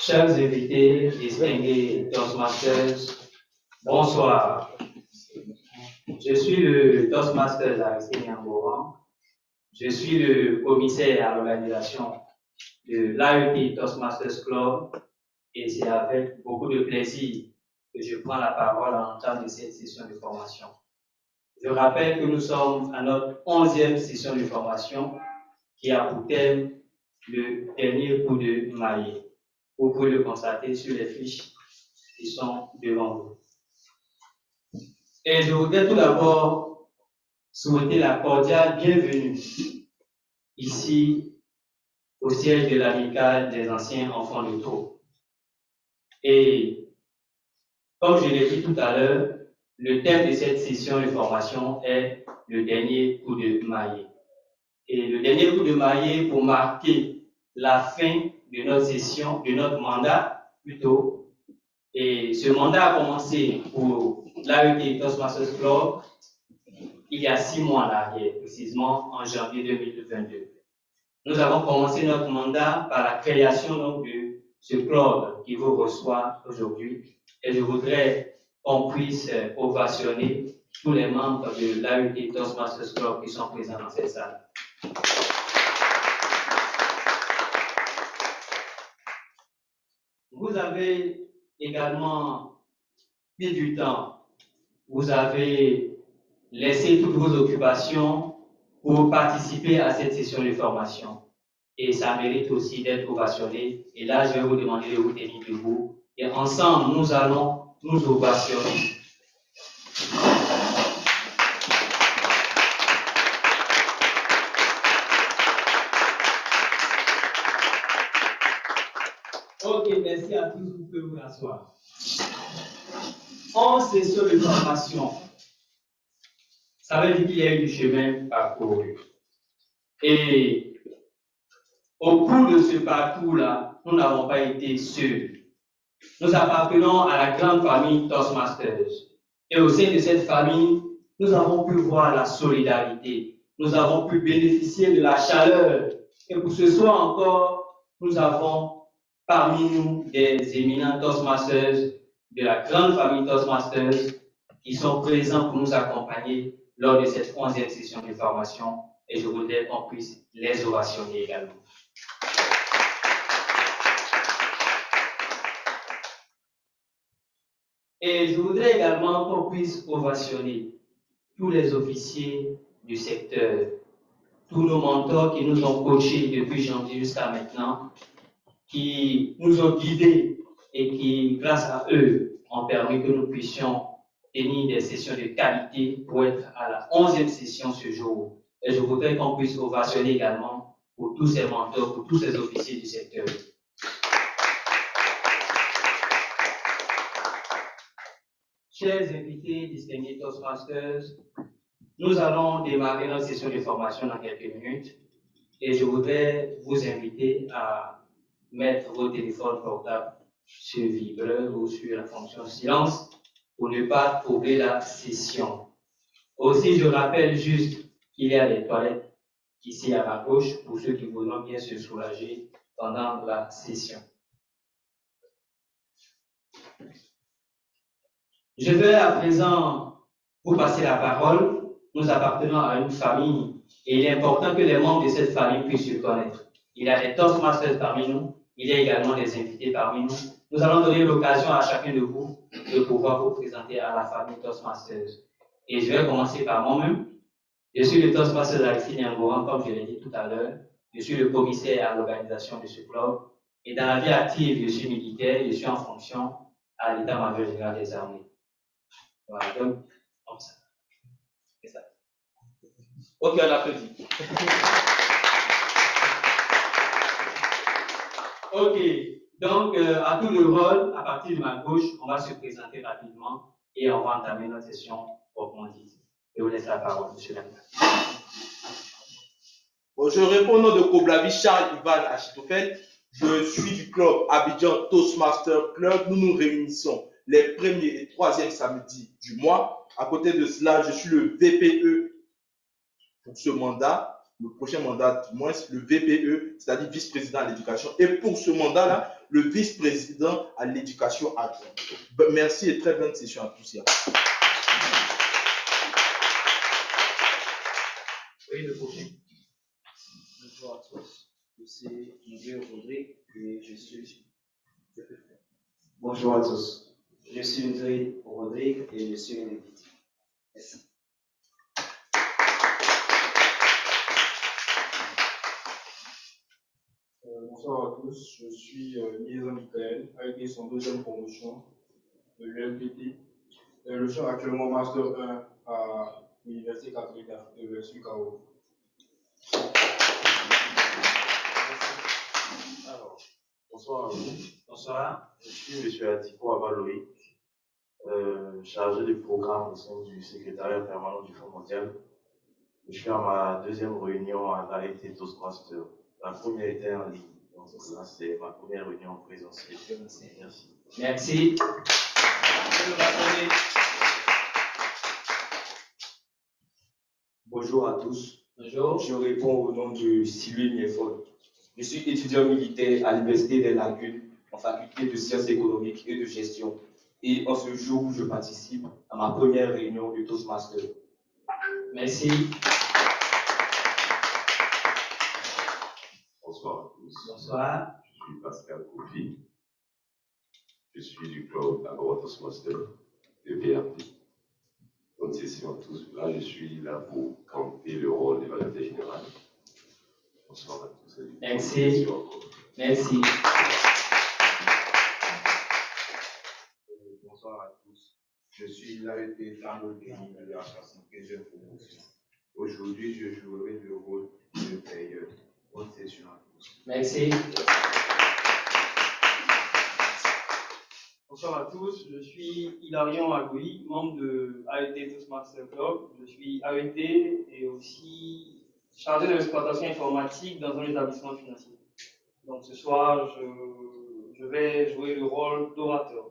Chers invités, distingués Toastmasters, bonsoir. Je suis le Toastmaster Aristide Nyamboran. Je suis le commissaire à l'organisation de l'AET Toastmasters Club et c'est avec beaucoup de plaisir que je prends la parole en entame de cette session de formation. Je rappelle que nous sommes à notre 11e session de formation qui a pour thème le dernier coup de maillet. Vous pouvez le constater sur les fiches qui sont devant vous. Et je voudrais tout d'abord souhaiter la cordiale bienvenue ici au siège de l'amicale des anciens enfants de Trou. Et comme je l'ai dit tout à l'heure, le thème de cette session de formation est le dernier coup de maillet. Et le dernier coup de maillet pour marquer la fin de notre session, de notre mandat plutôt. Et ce mandat a commencé pour l'AET Toastmasters Club il y a 6 mois en arrière, précisément en janvier 2022. Nous avons commencé notre mandat par la création donc, de ce club qui vous reçoit aujourd'hui. Et je voudrais qu'on puisse ovationner tous les membres de l'AET Toastmasters Club qui sont présents dans cette salle. Vous avez également pris du temps. Vous avez laissé toutes vos occupations pour participer à cette session de formation. Et ça mérite aussi d'être ovationné. Et là, je vais vous demander de vous tenir debout. Et ensemble, nous allons nous ovationner. Ok, merci à tous. Vous pouvez vous asseoir. 11 sessions de formation. Ça veut dire qu'il y a eu du chemin parcouru. Et au cours de ce parcours-là, nous n'avons pas été seuls. Nous appartenons à la grande famille Toastmasters. Et au sein de cette famille, nous avons pu voir la solidarité. Nous avons pu bénéficier de la chaleur. Et pour ce soir encore, nous avons parmi nous des éminents Toastmasters de la grande famille Toastmasters qui sont présents pour nous accompagner lors de cette 11e session de formation. Et je voudrais qu'on puisse les ovationner également. Et je voudrais également qu'on puisse ovationner tous les officiers du secteur, tous nos mentors qui nous ont coachés depuis janvier jusqu'à maintenant, qui nous ont guidés et qui, grâce à eux, ont permis que nous puissions tenir des sessions de qualité pour être à la 11e session ce jour. Et je voudrais qu'on puisse ovationner également pour tous ces mentors, pour tous ces officiers du secteur. Chers invités, distingués Toastmasters, nous allons démarrer notre session de formation dans quelques minutes et je voudrais vous inviter à mettre vos téléphones portables sur vibreur ou sur la fonction silence pour ne pas troubler la session. Aussi, je rappelle juste qu'il y a des toilettes ici à ma gauche pour ceux qui voudront bien se soulager pendant la session. Je vais à présent vous passer la parole. Nous appartenons à une famille et il est important que les membres de cette famille puissent se connaître. Il y a des Toastmasters parmi nous, il y a également des invités parmi nous. Nous allons donner l'occasion à chacun de vous de pouvoir vous présenter à la famille Toastmasters. Et je vais commencer par moi-même. Je suis le Toastmaster Aristide Nyamboran, comme je l'ai dit tout à l'heure. Je suis le commissaire à l'organisation de ce club. Et dans la vie active, je suis militaire, je suis en fonction à l'état-major général des armées. Voilà, donc, comme ça. C'est ça. Ok, on applaudit. Ok, donc à tout le rôle, à partir de ma gauche, on va se présenter rapidement et on va entamer notre session proprement dite. Je vous laisse la parole, monsieur Lamina. Bon, je réponds au nom de Koblavi Charles Ivan Achitofel. Je suis du club Abidjan Toastmaster Club. Nous nous réunissons les premiers et troisièmes samedis du mois. À côté de cela, je suis le VPE pour ce mandat, le prochain mandat du moins, le VPE, c'est-à-dire vice-président à l'éducation. Et pour ce mandat-là, le vice-président à l'éducation adjoint. Merci et très bonne session à tous. Oui, le prochain. Bonjour à tous, je suis Miguel Rodrigue et je suis. Bonjour à tous, je suis Miguel Rodrigue et je suis un invité. Merci. Bonsoir à tous, je suis Miesa Michael, avec son deuxième promotion de l'UMPT. Je suis actuellement Master 1 à l'Université catholique d'Afrique de l'Est, UCAO. Alors, bonsoir à vous. Bonsoir. Je suis M. Adiko Abaloï, chargé du programme au sein du secrétariat permanent du Fonds mondial. Je suis à ma deuxième réunion à l'AET Toastmaster. La première était en ligne, donc là c'est ma première réunion en présentiel. Merci. Merci. Bonjour à tous. Bonjour. Je réponds au nom de Sylvie Miefol. Je suis étudiant militaire à l'Université des Lagunes en faculté de sciences économiques et de gestion. Et en ce jour, je participe à ma première réunion du Toastmaster. Merci. Bonsoir à tous. Bonsoir. Je suis Pascal Kofi. Je suis du club Agora Toastmaster de BRP. Bonne session à tous. Là, je suis là pour camper le rôle d'évaluateur général. Bonsoir à tous. Merci. Merci. Bonsoir à tous. Je suis l'arrêté Tango Denis de la 75e promotion. Aujourd'hui, je jouerai le rôle de payeur. Bonne session à tous. Merci. Bonsoir à tous, je suis Hilarion Agoui, membre de AET Toastmaster Club. Je suis AET et aussi chargé de l'exploitation informatique dans un établissement financier. Donc ce soir, je vais jouer le rôle d'orateur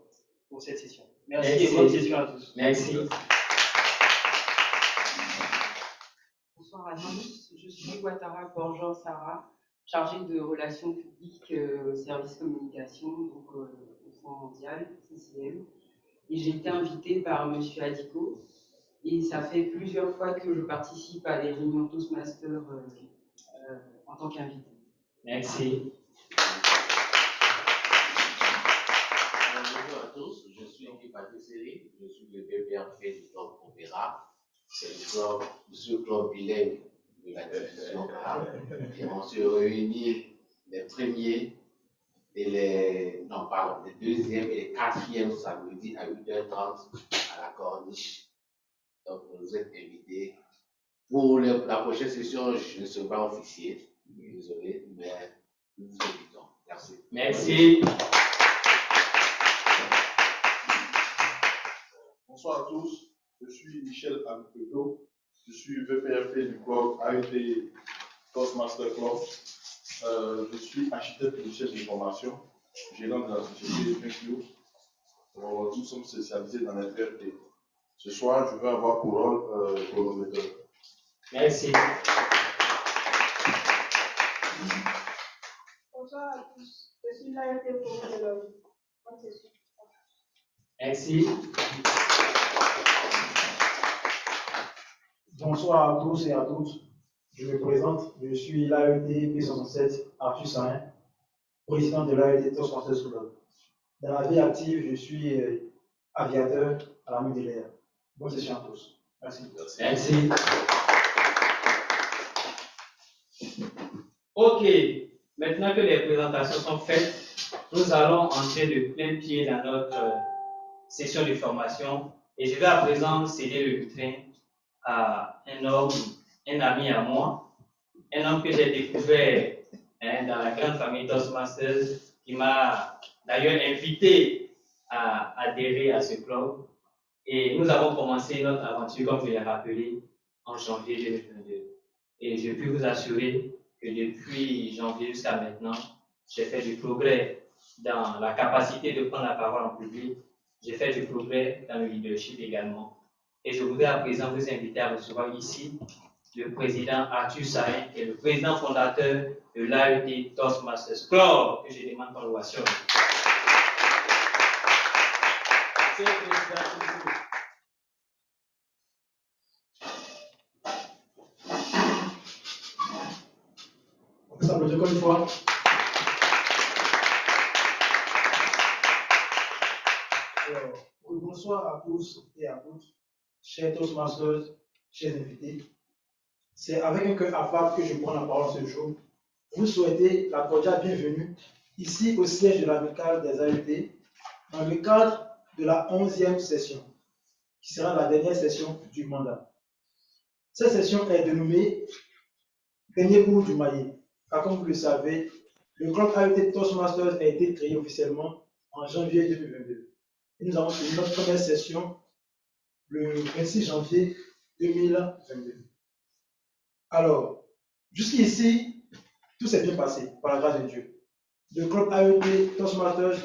pour cette session. Merci et bonne session à tous. Merci. Bonsoir à tous, je suis Ouattara Borjan Sarah, chargée de relations publiques, service communication, donc au Fonds mondial, CCM. Et j'ai été invitée par M. Adiko. Et ça fait plusieurs fois que je participe à des réunions Toastmaster en tant qu'invité. Merci. Bonjour à tous, je suis Guy Patisserie, je suis le BPRP du club Opéra. C'est le club bilingue de la division A. Et on se réunit les premiers et les deuxièmes et les quatrièmes samedis à 8h30 à la Corniche. Donc vous êtes invités. Pour la prochaine session, je ne serai pas officier, désolé, mais nous vous invitons. Merci. Merci. Bonsoir à tous, je suis Michel Agupedo, je suis VPRP du club AET Toastmaster Club. Je suis architecte et chef de formation, gérant de la société Pinkio. Nous sommes spécialisés dans les VRT. Ce soir, je vais avoir pour rôle chronométreur. Merci. Bonsoir à tous, je suis l'ART pour de l'homme. Bonne session. Merci. Bonsoir à tous et à toutes. Je me présente, je suis l'AET P67 Arthur Sarin, président de l'AET Toastmasters Club. Dans la vie active, je suis aviateur à l'armée de l'air. Bonne session à tous. Merci. Merci. Ok, maintenant que les présentations sont faites, nous allons entrer de plein pied dans notre session de formation et je vais à présent céder le butin à un homme, un ami à moi, un homme que j'ai découvert dans la grande famille Toastmasters qui m'a d'ailleurs invité à adhérer à ce club. Et nous avons commencé notre aventure, comme je l'ai rappelé, en janvier 2022. Et je peux vous assurer que depuis janvier jusqu'à maintenant, j'ai fait du progrès dans la capacité de prendre la parole en public. J'ai fait du progrès dans le leadership également. Et je voudrais à présent vous inviter à recevoir ici le président Arthur Sahin et le président fondateur de l'AET Toastmasters Club, que je demande ton ovation. C'est le président toujours. On peut s'applaudir encore une fois. Alors, bonsoir à tous et à toutes, chers Toastmasters, chers invités. C'est avec un cœur affable que je prends la parole ce jour. Vous souhaitez la cordiale bienvenue ici au siège de l'amicale des AET dans le cadre de la 11e session, qui sera la dernière session du mandat. Cette session est dénommée Dernier cours du maillet, car comme vous le savez, le club AET Toastmasters a été créé officiellement en janvier 2022. Et nous avons tenu notre première session le 26 janvier 2022. Alors, jusqu'ici, tout s'est bien passé, par la grâce de Dieu. Le club AET Toastmasters,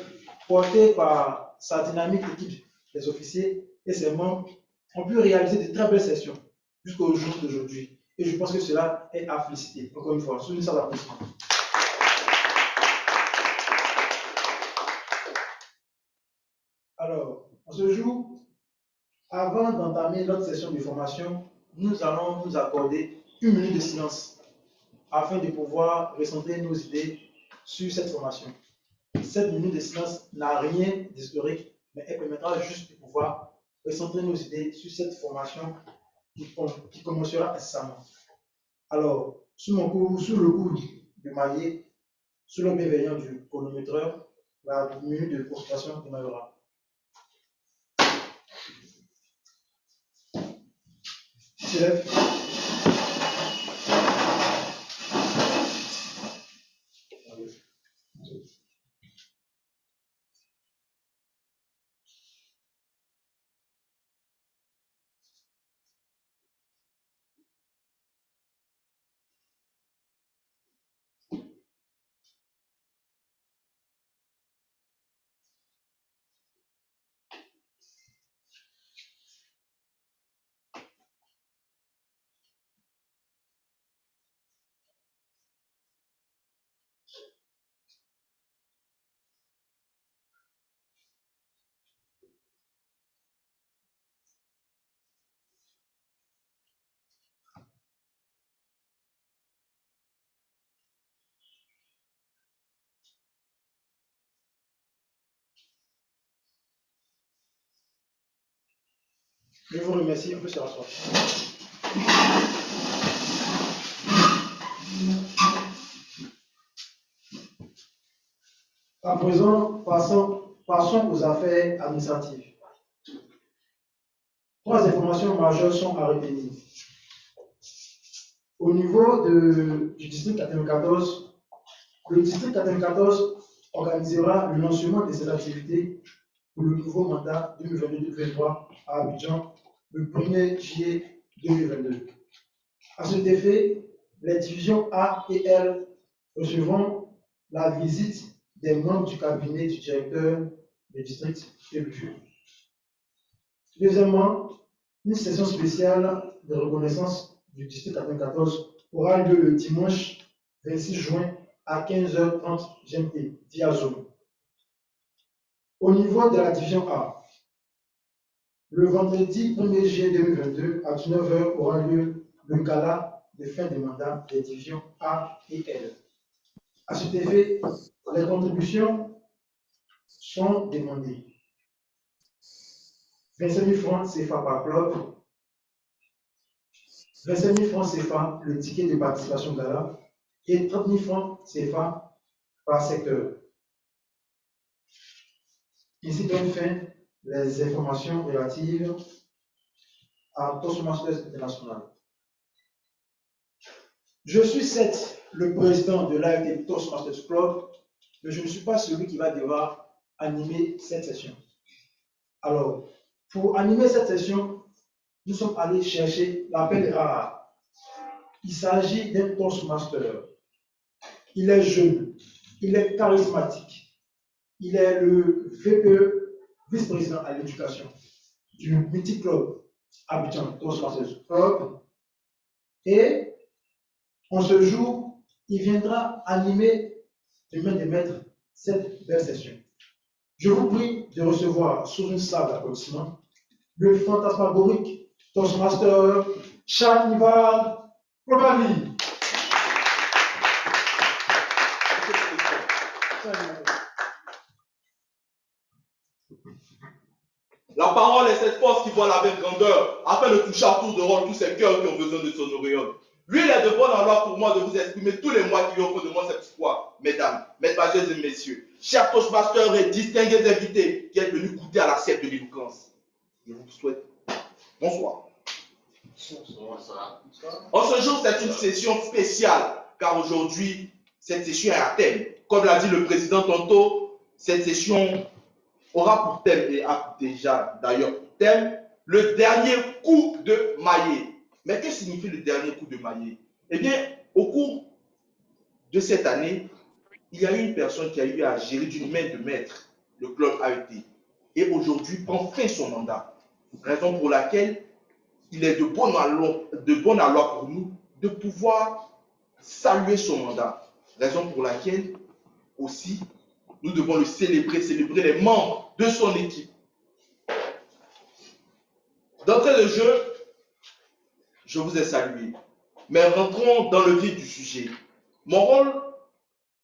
porté par sa dynamique équipe des officiers et ses membres, ont pu réaliser de très belles sessions jusqu'au jour d'aujourd'hui. Et je pense que cela est à féliciter. Encore une fois, soulignez ça d'applaudissements. Alors, en ce jour, avant d'entamer notre session de formation, nous allons nous accorder une minute de silence afin de pouvoir recentrer nos idées sur cette formation. Cette minute de silence n'a rien d'historique, mais elle permettra juste de pouvoir recentrer nos idées sur cette formation qui commencera incessamment. Alors, sous le coup du maillet, sous le bienveillant du chronométreur, la minute de concentration démarrera. Chef. Je vous remercie, on peut se rasseoir. À présent, passons aux affaires administratives. 3 informations majeures sont à retenir. Au niveau du district 94, le district 94 organisera le lancement de ses activités pour le nouveau mandat 2022-2023 à Abidjan le 1er juillet 2022. À cet effet, les divisions A et L recevront la visite des membres du cabinet du directeur du district et le juge. Deuxièmement, une session spéciale de reconnaissance du district 94 aura lieu le dimanche 26 juin à 15h30 GMT via Zoom. Au niveau de la division A, le vendredi 1er juillet 2022 à 19h aura lieu le gala de fin de mandat des divisions A et L. À cet effet, les contributions sont demandées. 25 000 francs CFA par club, 25 000 francs CFA le ticket de participation gala et 30 000 francs CFA par secteur. Ici prennent fin les informations relatives à Toastmasters International. Je suis certes le président de l'AET Toastmasters Club, mais je ne suis pas celui qui va devoir animer cette session. Alors, pour animer cette session, nous sommes allés chercher l'appel rare. Il s'agit d'un Toastmaster. Il est jeune, il est charismatique, il est le VPE, vice-président à l'éducation du mythique club Abidjan Toastmasters Club. Et en ce jour, il viendra animer de main de maître cette belle session. Je vous prie de recevoir sous une sable d'applaudissements le fantasmagorique Toastmaster Charles-Ivan Probali. La parole est cette force qui voit la même grandeur, afin de toucher à tour de rôle tous ces cœurs qui ont besoin de son auréole. Lui, il est de bonne loi pour moi de vous exprimer tous les mois qui offrent de moi cette foi, mesdames, mesdemoiselles et messieurs, chers Toastmasters et distingués invités qui êtes venus goûter à l'assiette de l'éloquence. Je vous souhaite bonsoir. En ce jour, c'est une session spéciale, car aujourd'hui, cette session est à thème. Comme l'a dit le président tantôt, cette session aura pour thème, et a déjà d'ailleurs pour thème, le dernier coup de maillet. Mais que signifie le dernier coup de maillet? Eh bien, au cours de cette année, il y a eu une personne qui a eu à gérer d'une main de maître le club AET. Et aujourd'hui, prend fin son mandat. Raison pour laquelle il est de bonne loi pour nous de pouvoir saluer son mandat. Raison pour laquelle aussi nous devons le célébrer les membres de son équipe. D'entrée de jeu, je vous ai salué. Mais rentrons dans le vif du sujet. Mon rôle,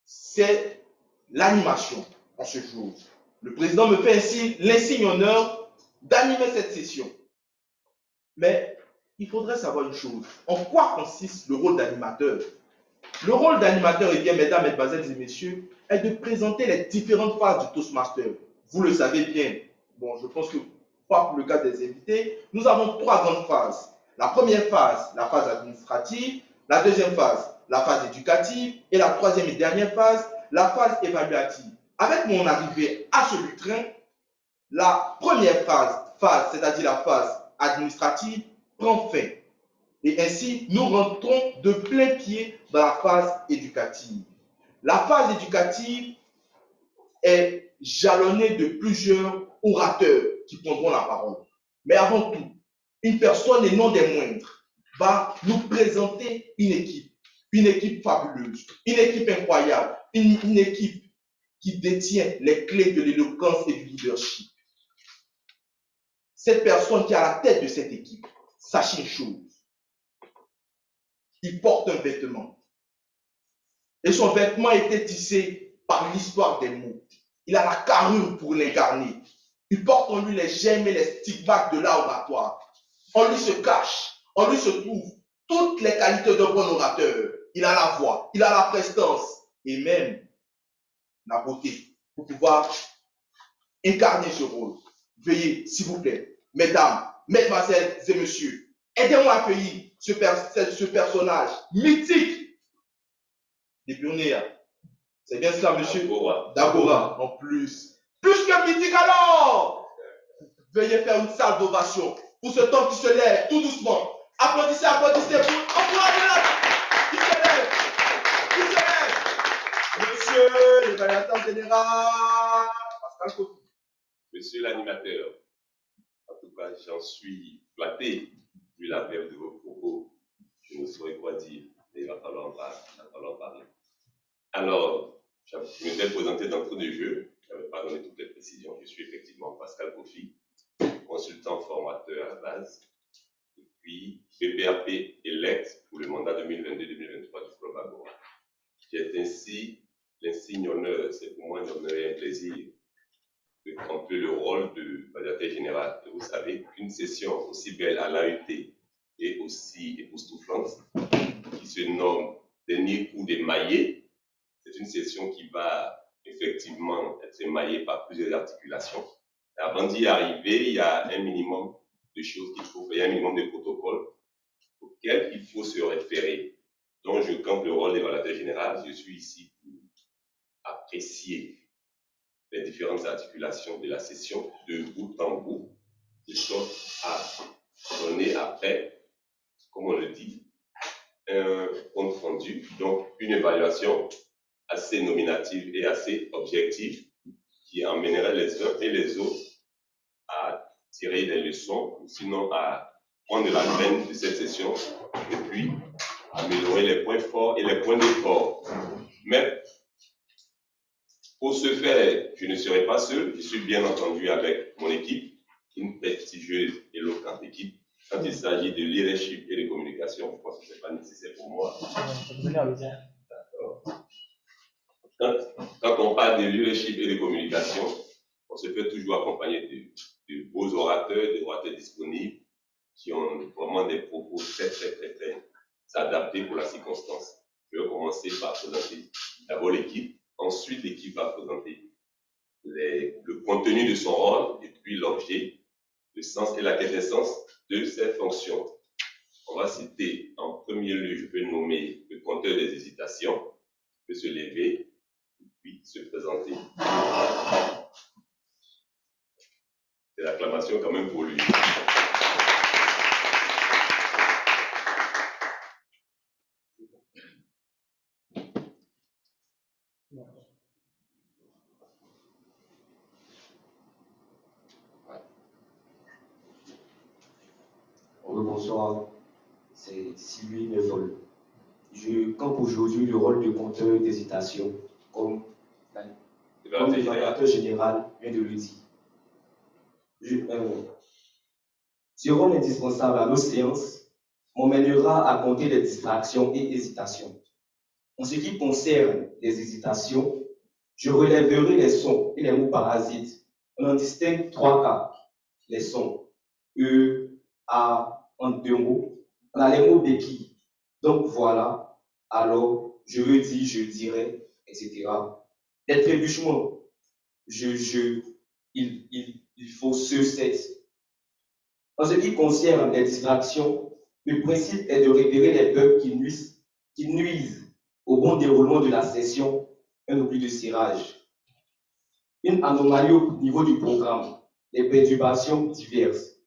c'est l'animation en ce jour. Le président me fait ainsi l'insigne honneur d'animer cette session. Mais il faudrait savoir une chose. En quoi consiste le rôle d'animateur? Le rôle d'animateur, eh bien, mesdames, mesdemoiselles et messieurs, est de présenter les différentes phases du Toastmaster. Vous le savez bien. Bon, je pense que pas pour le cas des invités. Nous avons 3 grandes phases. La première phase, la phase administrative. La deuxième phase, la phase éducative. Et la troisième et dernière phase, la phase évaluative. Avec mon arrivée à ce lutrin, la première phase, c'est-à-dire la phase administrative, prend fin. Et ainsi, nous rentrons de plein pied dans la phase éducative. La phase éducative est jalonnée de plusieurs orateurs qui prendront la parole. Mais avant tout, une personne et non des moindres va nous présenter une équipe fabuleuse, une équipe incroyable, une équipe qui détient les clés de l'éloquence et du leadership. Cette personne qui est à la tête de cette équipe, sachez une chose. Il porte un vêtement. Et son vêtement a été tissé par l'histoire des mots. Il a la carrure pour l'incarner. Il porte en lui les gemmes et les stigmates de l'art oratoire. En lui se cache, en lui se trouve toutes les qualités d'un bon orateur. Il a la voix, il a la prestance et même la beauté pour pouvoir incarner ce rôle. Veuillez, s'il vous plaît, mesdames, mesdemoiselles et messieurs, aidez-moi à accueillir ce personnage mythique des pionniers. C'est bien cela, monsieur D'Agora, en plus. Plus que mythique alors! Veuillez faire une salle d'ovation pour ce temps qui se lève tout doucement. Applaudissez, applaudissez pour encourager la qui se lève. Monsieur l'évaluateur général, Pascal Kofi. Monsieur l'animateur, en tout cas, j'en suis flatté vu la verve de vos propos. Je ne saurais quoi dire, mais il va falloir en parler. Alors, je me vais présenter d'entrée de jeu. Je n'avais pas donné toutes les précisions. Je suis effectivement Pascal Kofi, consultant formateur à la base, et puis PPRP élect pour le mandat 2022-2023 du Club Agora. J'ai ainsi l'insigne honneur, c'est pour moi un honneur et un plaisir de remplir le rôle de médiateur général. Et vous savez qu'une session aussi belle à l'AET et aussi époustouflante, qui se nomme Dernier coup des maillets, c'est une session qui va effectivement être émaillée par plusieurs articulations. Et avant d'y arriver, il y a un minimum de choses qu'il faut faire, il y a un minimum de protocoles auxquels il faut se référer. Donc, je campe le rôle d'évaluateur général. Je suis ici pour apprécier les différentes articulations de la session de bout en bout, de sorte à donner après, comme on le dit, un compte rendu, donc une évaluation assez nominative et assez objective qui emmènerait les uns et les autres à tirer des leçons, ou sinon à prendre la graine de cette session et puis améliorer les points forts et les points de forts. Mais pour ce faire, je ne serai pas seul, je suis bien entendu avec mon équipe, une prestigieuse et éloquente équipe. Quand il s'agit de leadership et de communication, je pense que ce n'est pas nécessaire pour moi. D'accord. Quand on parle de leadership et de communication, on se fait toujours accompagner de beaux orateurs, des orateurs disponibles, qui ont vraiment des propos très adaptés pour la circonstance. Je vais commencer par présenter d'abord l'équipe. Ensuite, l'équipe va présenter le contenu de son rôle et puis l'objet, le sens et la quintessence de ses fonctions. On va citer en premier lieu, je peux nommer le compteur des hésitations, il peut se lever et puis se présenter. C'est l'acclamation quand même pour lui. Bonsoir, c'est Sylvie Nevol. Je campe aujourd'hui le rôle de compteur d'hésitation, comme l'évaluateur général vient de le dire. Ce rôle indispensable à nos séances m'emmènera à compter les distractions et hésitations. En ce qui concerne les hésitations, je relèverai les sons et les mots parasites. On en distingue 3 cas. Les sons E, A, en 2 mots. On a les mots béquilles. Donc voilà, alors, je redis, je dirais, etc. Les trébuchements, il faut se cesse. En ce qui concerne les distractions, le principe est de repérer les bugs qui nuisent au bon déroulement de la session, un oubli de cirage, une anomalie au niveau du programme, des perturbations diverses,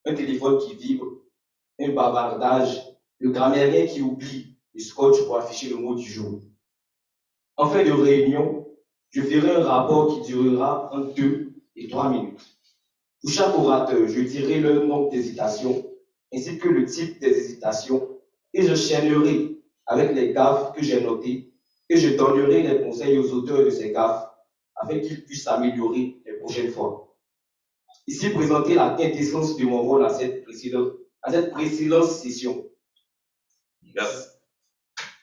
un téléphone qui vibre, un bavardage, le grammairien qui oublie le scotch pour afficher le mot du jour. En fin de réunion, je ferai un rapport qui durera entre 2 et 3 minutes. Pour chaque orateur, je dirai le nombre d'hésitations ainsi que le type des hésitations et je chaînerai avec les gaffes que j'ai notées et je donnerai les conseils aux auteurs de ces gaffes afin qu'ils puissent s'améliorer les prochaines fois. Ici, présenter la quintessence de mon rôle à cette précédente session. Merci.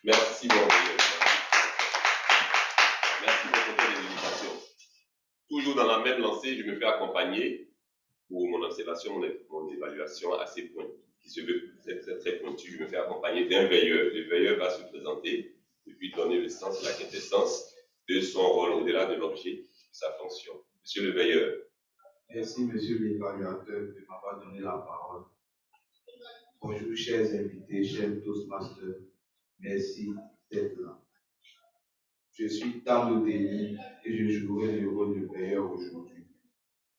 Merci, mon Dieu. Merci pour votre dédication. Toujours dans la même lancée, je me fais accompagner pour mon observation, mon évaluation assez pointue, qui se veut très pointue. Je me fais accompagner d'un veilleur. Le veilleur va se présenter et puis donner le sens et la quintessence de son rôle au-delà de l'objet, de sa fonction. Monsieur le veilleur. Merci, monsieur l'évaluateur, de m'avoir donné la parole. Bonjour, chers invités, chers Toastmasters. Merci d'être là. Je suis Tando Deli et je jouerai le rôle de veilleur aujourd'hui.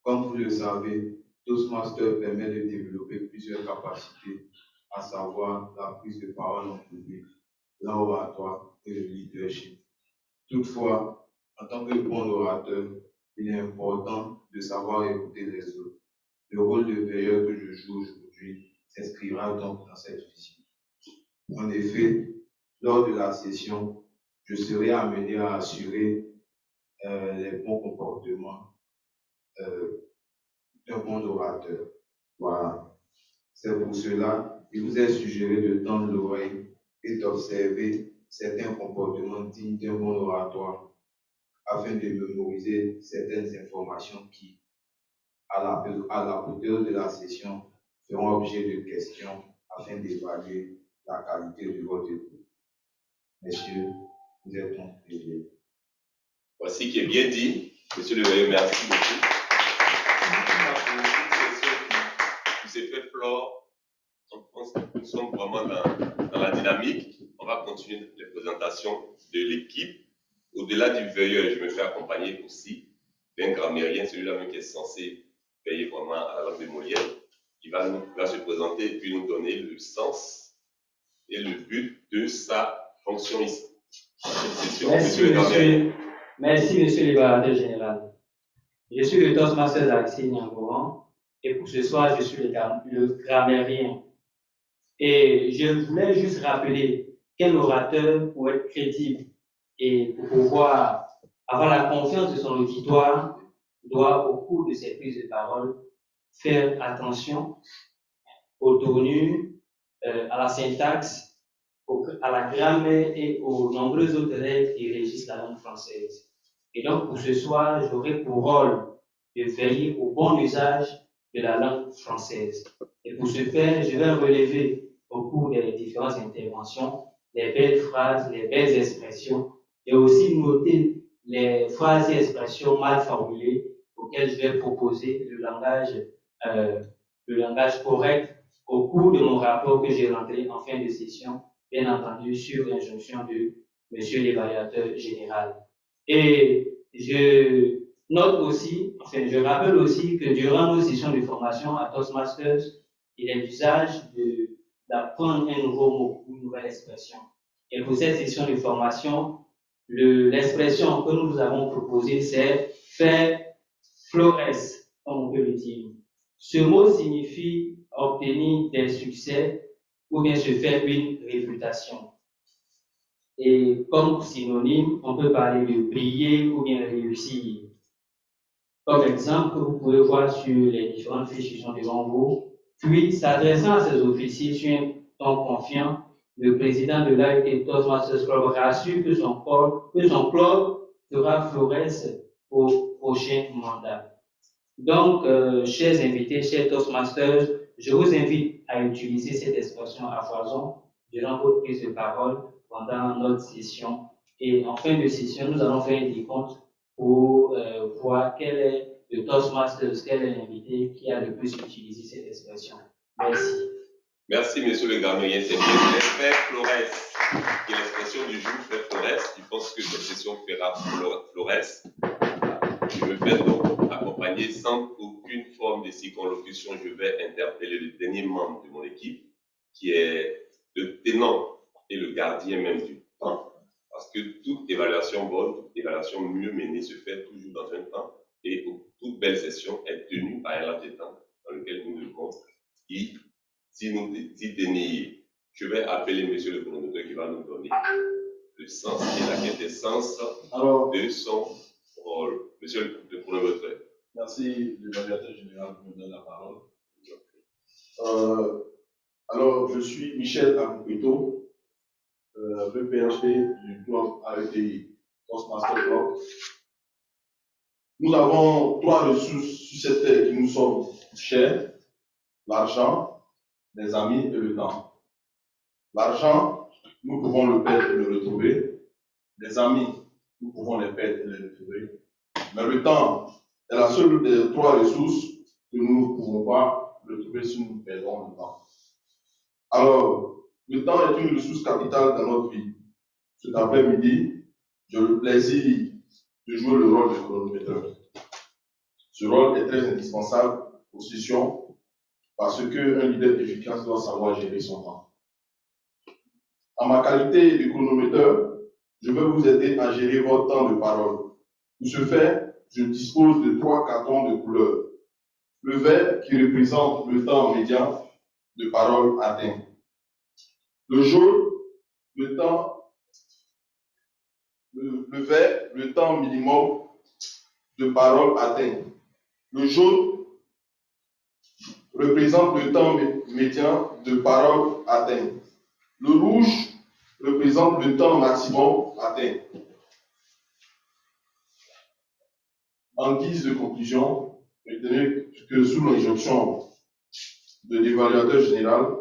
Comme vous le savez, Toastmaster permet de développer plusieurs capacités, à savoir la prise de parole en public, l'oratoire et le leadership. Toutefois, en tant que bon orateur, il est important de savoir écouter les autres. Le rôle de veilleur que je joue aujourd'hui s'inscrira donc dans cette vision. En effet, lors de la session, je serai amené à assurer les bons comportements d'un bon orateur. Voilà. C'est pour cela qu'il vous est suggéré de tendre l'oreille et d'observer certains comportements dignes d'un bon oratoire afin de mémoriser certaines informations qui, à la hauteur de la session, feront objet de questions afin d'évaluer la qualité de votre écoute. Messieurs, vous êtes donc privilégiés. Voici qui est bien dit. Monsieur le veilleur, merci beaucoup. Qui s'est fait flore. Nous sommes vraiment dans la dynamique. On va continuer les présentations de l'équipe. Au-delà du veilleur, je me fais accompagner aussi d'un grammairien, celui-là même qui est censé veiller vraiment à la langue de Molière. Il va se présenter et puis nous donner le sens et le but de sa fonction ici. Merci, monsieur l'évaluateur général. Je suis le Toastmaster d'Alexis Niangoran et pour ce soir, je suis le grammairien Et je voulais juste rappeler qu'un orateur, pour être crédible et pour pouvoir avoir la confiance de son auditoire, doit, au cours de ses prises de parole, faire attention aux tournures, à la syntaxe, à la grammaire et aux nombreuses autres règles qui régissent la langue française. Et donc, pour ce soir, j'aurai pour rôle de veiller au bon usage de la langue française. Et pour ce faire, je vais relever au cours des différentes interventions les belles phrases, les belles expressions, et aussi noter les phrases et expressions mal formulées auxquelles je vais proposer le langage correct au cours de mon rapport que j'ai rentré en fin de session, bien entendu sur l'injonction de Monsieur l'évaluateur général. Et je note aussi, enfin, je rappelle aussi que durant nos sessions de formation à Toastmasters, il est l'usage d'apprendre un nouveau mot, une nouvelle expression. Et pour cette session de formation, l'expression que nous vous avons proposée, c'est faire flores, comme on peut le dire. Ce mot signifie obtenir des succès ou bien se faire une réputation. Et comme synonyme, on peut parler de briller ou bien réussir. Comme exemple, vous pouvez voir sur les différentes fiches qui sont devant vous. Puis, s'adressant à ses officiers sur un ton confiant, le président de l'AET Toastmasters Club rassure que son club fera florès au prochain mandat. Donc, chers invités, chers Toastmasters, je vous invite à utiliser cette expression à foison durant votre prise de parole pendant notre session. Et en fin de session, nous allons faire un décompte pour voir quel est le Toastmasters, quel est l'invité qui a le plus utilisé cette expression. Merci. Merci, monsieur le grammairien. C'est bien. Faire flores, qui est l'expression du jour, faire flores. Je pense que cette session fera flores. Je me fais donc accompagner sans aucune forme de circonlocution. Je vais interpeller le dernier membre de mon équipe, qui est le tenant et le gardien même du temps. Parce que toute évaluation bonne, toute évaluation mieux menée se fait toujours dans un temps. Et toute belle session est tenue par un laps de temps dans lequel nous devons y tenir. Je vais appeler monsieur le chronométreur qui va nous donner le sens et la quintessence de son rôle. Monsieur le chronométreur. Merci, l'évaluateur général, pour me donner la parole. Alors, je suis Michel Akoupeto, VPHP du club AETI Toastmasters Club. Nous avons 3 ressources sur cette terre qui nous sont chères: l'argent, les amis et le temps. L'argent, nous pouvons le perdre et le retrouver. Les amis, nous pouvons les perdre et les retrouver. Mais le temps est la seule des 3 ressources que nous ne pouvons pas retrouver si nous perdons le temps. Alors, le temps est une ressource capitale dans notre vie. Cet après-midi, j'ai le plaisir de jouer le rôle de chronométreur. Ce rôle est très indispensable aux sessions parce qu'un leader efficace doit savoir gérer son temps. En ma qualité de chronométreur, je vais vous aider à gérer votre temps de parole. Pour ce faire, je dispose de 3 cartons de couleur. Le vert qui représente le temps médian de parole atteint. Le jaune, le vert, le temps minimum de parole atteint. Le jaune représente le temps médian de parole atteint. Le rouge représente le temps maximum atteint. En guise de conclusion, retenez que sous l'injonction de l'évaluateur général,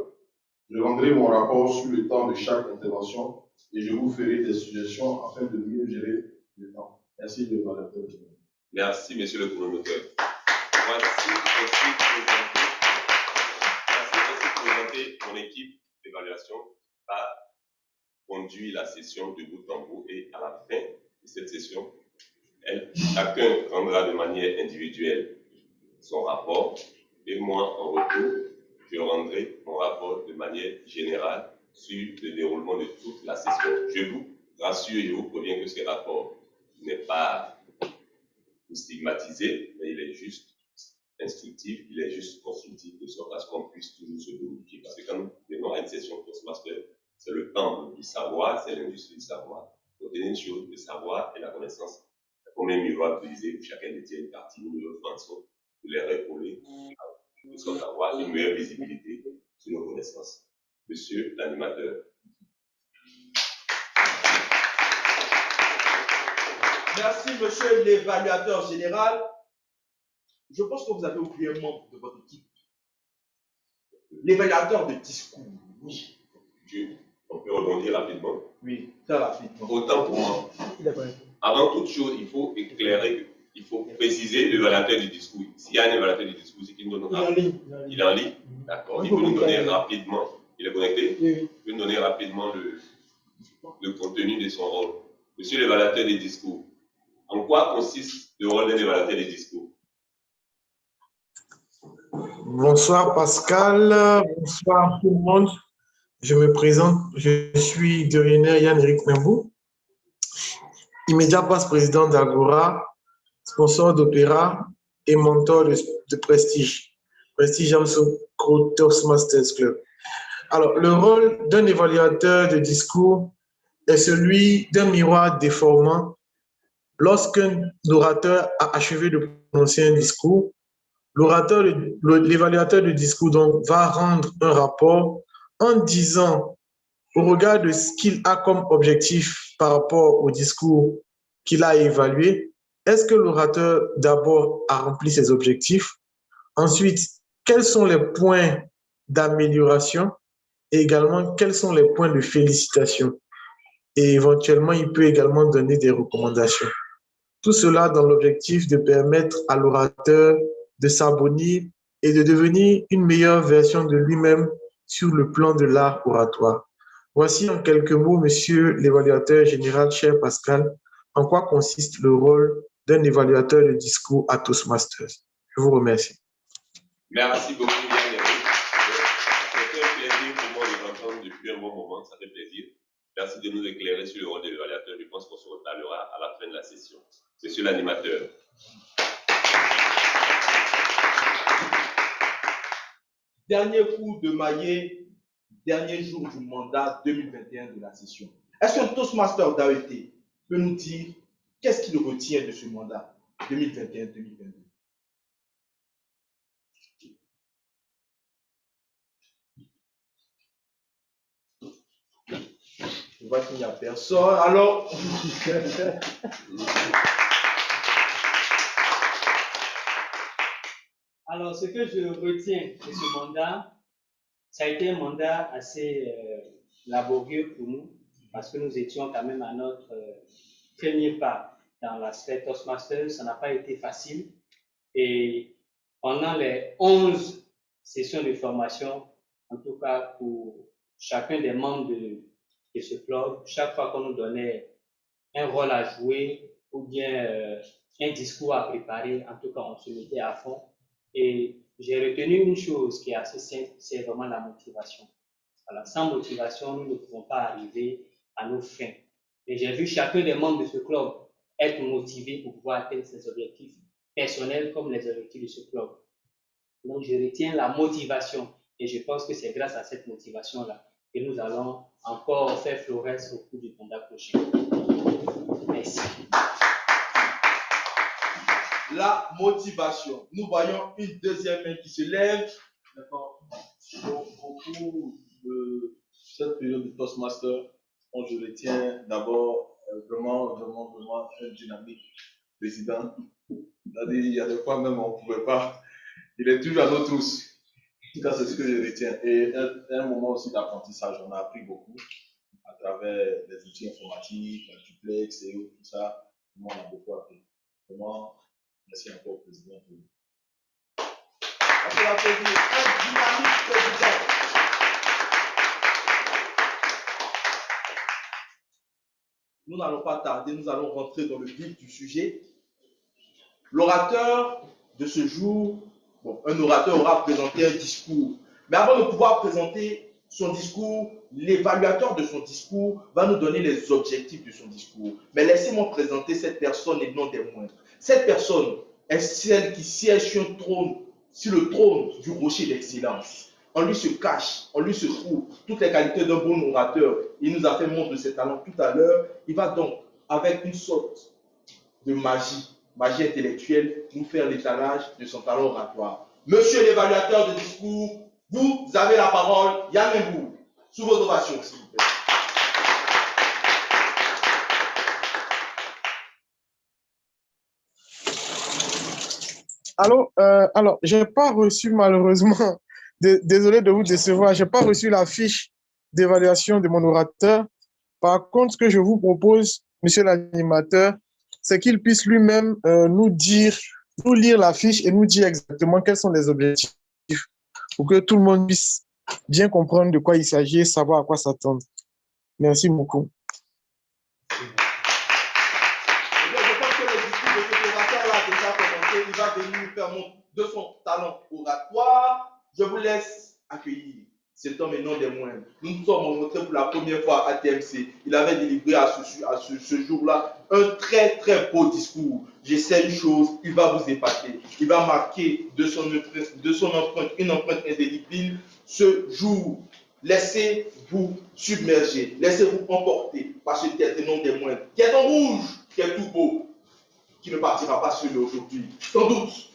je rendrai mon rapport sur le temps de chaque intervention et je vous ferai des suggestions afin de mieux gérer le temps. Merci, l'évaluateur général. Merci, monsieur le chronométreur. Voici aussi présenter mon équipe d'évaluation a conduit la session de bout en bout et à la fin de cette session, chacun rendra de manière individuelle son rapport et moi, en retour, je rendrai mon rapport de manière générale sur le déroulement de toute la session. Je vous rassure et je vous préviens que ce rapport n'est pas stigmatisé, mais il est juste instructif, il est juste constructif de sorte à ce qu'on puisse toujours se modifier. Parce que quand nous venons à une session Toastmaster, c'est le temple du savoir, c'est l'industrie du savoir. Retenez une chose, le savoir et la connaissance. Comme un miroir brisé, où chacun détient une partie, nous le faisons de les recoller, de sorte à avoir une meilleure visibilité sur nos connaissances. Monsieur l'animateur. Merci, monsieur l'évaluateur général. Je pense que vous avez oublié un membre de votre équipe. L'évaluateur de discours. Oui. On peut rebondir rapidement. Oui, très rapidement. Autant pour moi. Avant toute chose, il faut éclairer, il faut préciser l'évaluateur du discours. S'il y a un évaluateur du discours, c'est qu'il nous donne rapidement. Il est en ligne. D'accord. Il peut nous donner rapidement. Il est connecté. Il peut nous donner rapidement le contenu de son rôle. Monsieur l'évaluateur des discours. En quoi consiste le rôle d'un évaluateur des discours? Bonsoir Pascal, bonsoir tout le monde. Je me présente, je suis Dorinaire Yann-Éric Membou, immédiat vice-président d'Agora, sponsor d'Opéra et mentor de Prestige. Prestige Amso Toastmasters Club. Alors, le rôle d'un évaluateur de discours est celui d'un miroir déformant. Lorsqu'un orateur a achevé de prononcer un discours, l'évaluateur de discours donc, va rendre un rapport en disant, au regard de ce qu'il a comme objectif par rapport au discours qu'il a évalué, est-ce que l'orateur d'abord a rempli ses objectifs? Ensuite, quels sont les points d'amélioration et également quels sont les points de félicitation? Et éventuellement, il peut également donner des recommandations. Tout cela dans l'objectif de permettre à l'orateur de s'abonner et de devenir une meilleure version de lui-même sur le plan de l'art oratoire. Voici en quelques mots, monsieur l'évaluateur général, cher Pascal, en quoi consiste le rôle d'un évaluateur de discours à Toastmasters. Je vous remercie. Merci beaucoup, Yann. C'est un plaisir pour moi de t'entendre depuis un bon moment, ça fait plaisir. Merci de nous éclairer sur le rôle de l'évaluateur. Je pense qu'on se reparlera à la fin de la session. Monsieur l'animateur. Dernier coup de maillet, dernier jour du mandat 2021 de la session. Est-ce qu'un Toastmaster d'AET peut nous dire qu'est-ce qu'il retient de ce mandat 2021-2022? Je vois qu'il n'y a personne. Alors, alors, ce que je retiens de ce mandat, ça a été un mandat assez laborieux pour nous, parce que nous étions quand même à notre premier pas dans l'aspect Toastmasters. Ça n'a pas été facile. Et pendant les 11 sessions de formation, en tout cas pour chacun des membres de ce club, chaque fois qu'on nous donnait un rôle à jouer ou bien un discours à préparer, en tout cas on se mettait à fond. Et j'ai retenu une chose qui est assez simple, c'est vraiment la motivation. Voilà, sans motivation, nous ne pouvons pas arriver à nos fins. Et j'ai vu chacun des membres de ce club être motivé pour pouvoir atteindre ses objectifs personnels comme les objectifs de ce club. Donc je retiens la motivation et je pense que c'est grâce à cette motivation-là que nous allons encore faire florès au cours du mandat prochain. Merci. La motivation. Nous voyons une deuxième main qui se lève. D'accord. Au cours de cette période de Toastmaster, je retiens d'abord vraiment un dynamique président. C'est-à-dire, il y a des fois même on ne pouvait pas. Il est toujours à nos trousses. En tout cas, c'est ce que je retiens. Et un moment aussi d'apprentissage. On a appris beaucoup à travers les outils informatiques, la duplex et tout ça. On a beaucoup appris. Vraiment, merci encore au président. On peut applaudir un dynamique président. Nous n'allons pas tarder, nous allons rentrer dans le vif du sujet. L'orateur de ce jour, un orateur aura présenté un discours. Mais avant de pouvoir présenter son discours, l'évaluateur de son discours va nous donner les objectifs de son discours. Mais laissez-moi présenter cette personne et non des moindres. Cette personne est celle qui siège sur le trône du rocher d'excellence. En lui se cache, en lui se trouve toutes les qualités d'un bon orateur. Il nous a fait montre de ses talents tout à l'heure. Il va donc, avec une sorte de magie intellectuelle, nous faire l'étalage de son talent oratoire. Monsieur l'évaluateur de discours, vous avez la parole. Yann Mbou, sous vos ovations, s'il vous plaît. Alors, je n'ai pas reçu malheureusement, désolé de vous décevoir, je n'ai pas reçu la fiche d'évaluation de mon orateur. Par contre, ce que je vous propose, monsieur l'animateur, c'est qu'il puisse lui-même nous lire la fiche et nous dire exactement quels sont les objectifs pour que tout le monde puisse bien comprendre de quoi il s'agit et savoir à quoi s'attendre. Merci beaucoup. Il va venir nous faire montre de son talent oratoire. Je vous laisse accueillir cet homme et non des moindres. Nous nous sommes rencontrés pour la première fois à TMC. Il avait délivré à ce jour-là un très très beau discours. Je sais une chose, il va vous épater. Il va marquer de son empreinte une empreinte indélébile ce jour. Laissez-vous submerger, laissez-vous emporter par ce tête et non des moindres, qui est en rouge, qui est tout beau, qui ne partira pas seul aujourd'hui. Sans doute.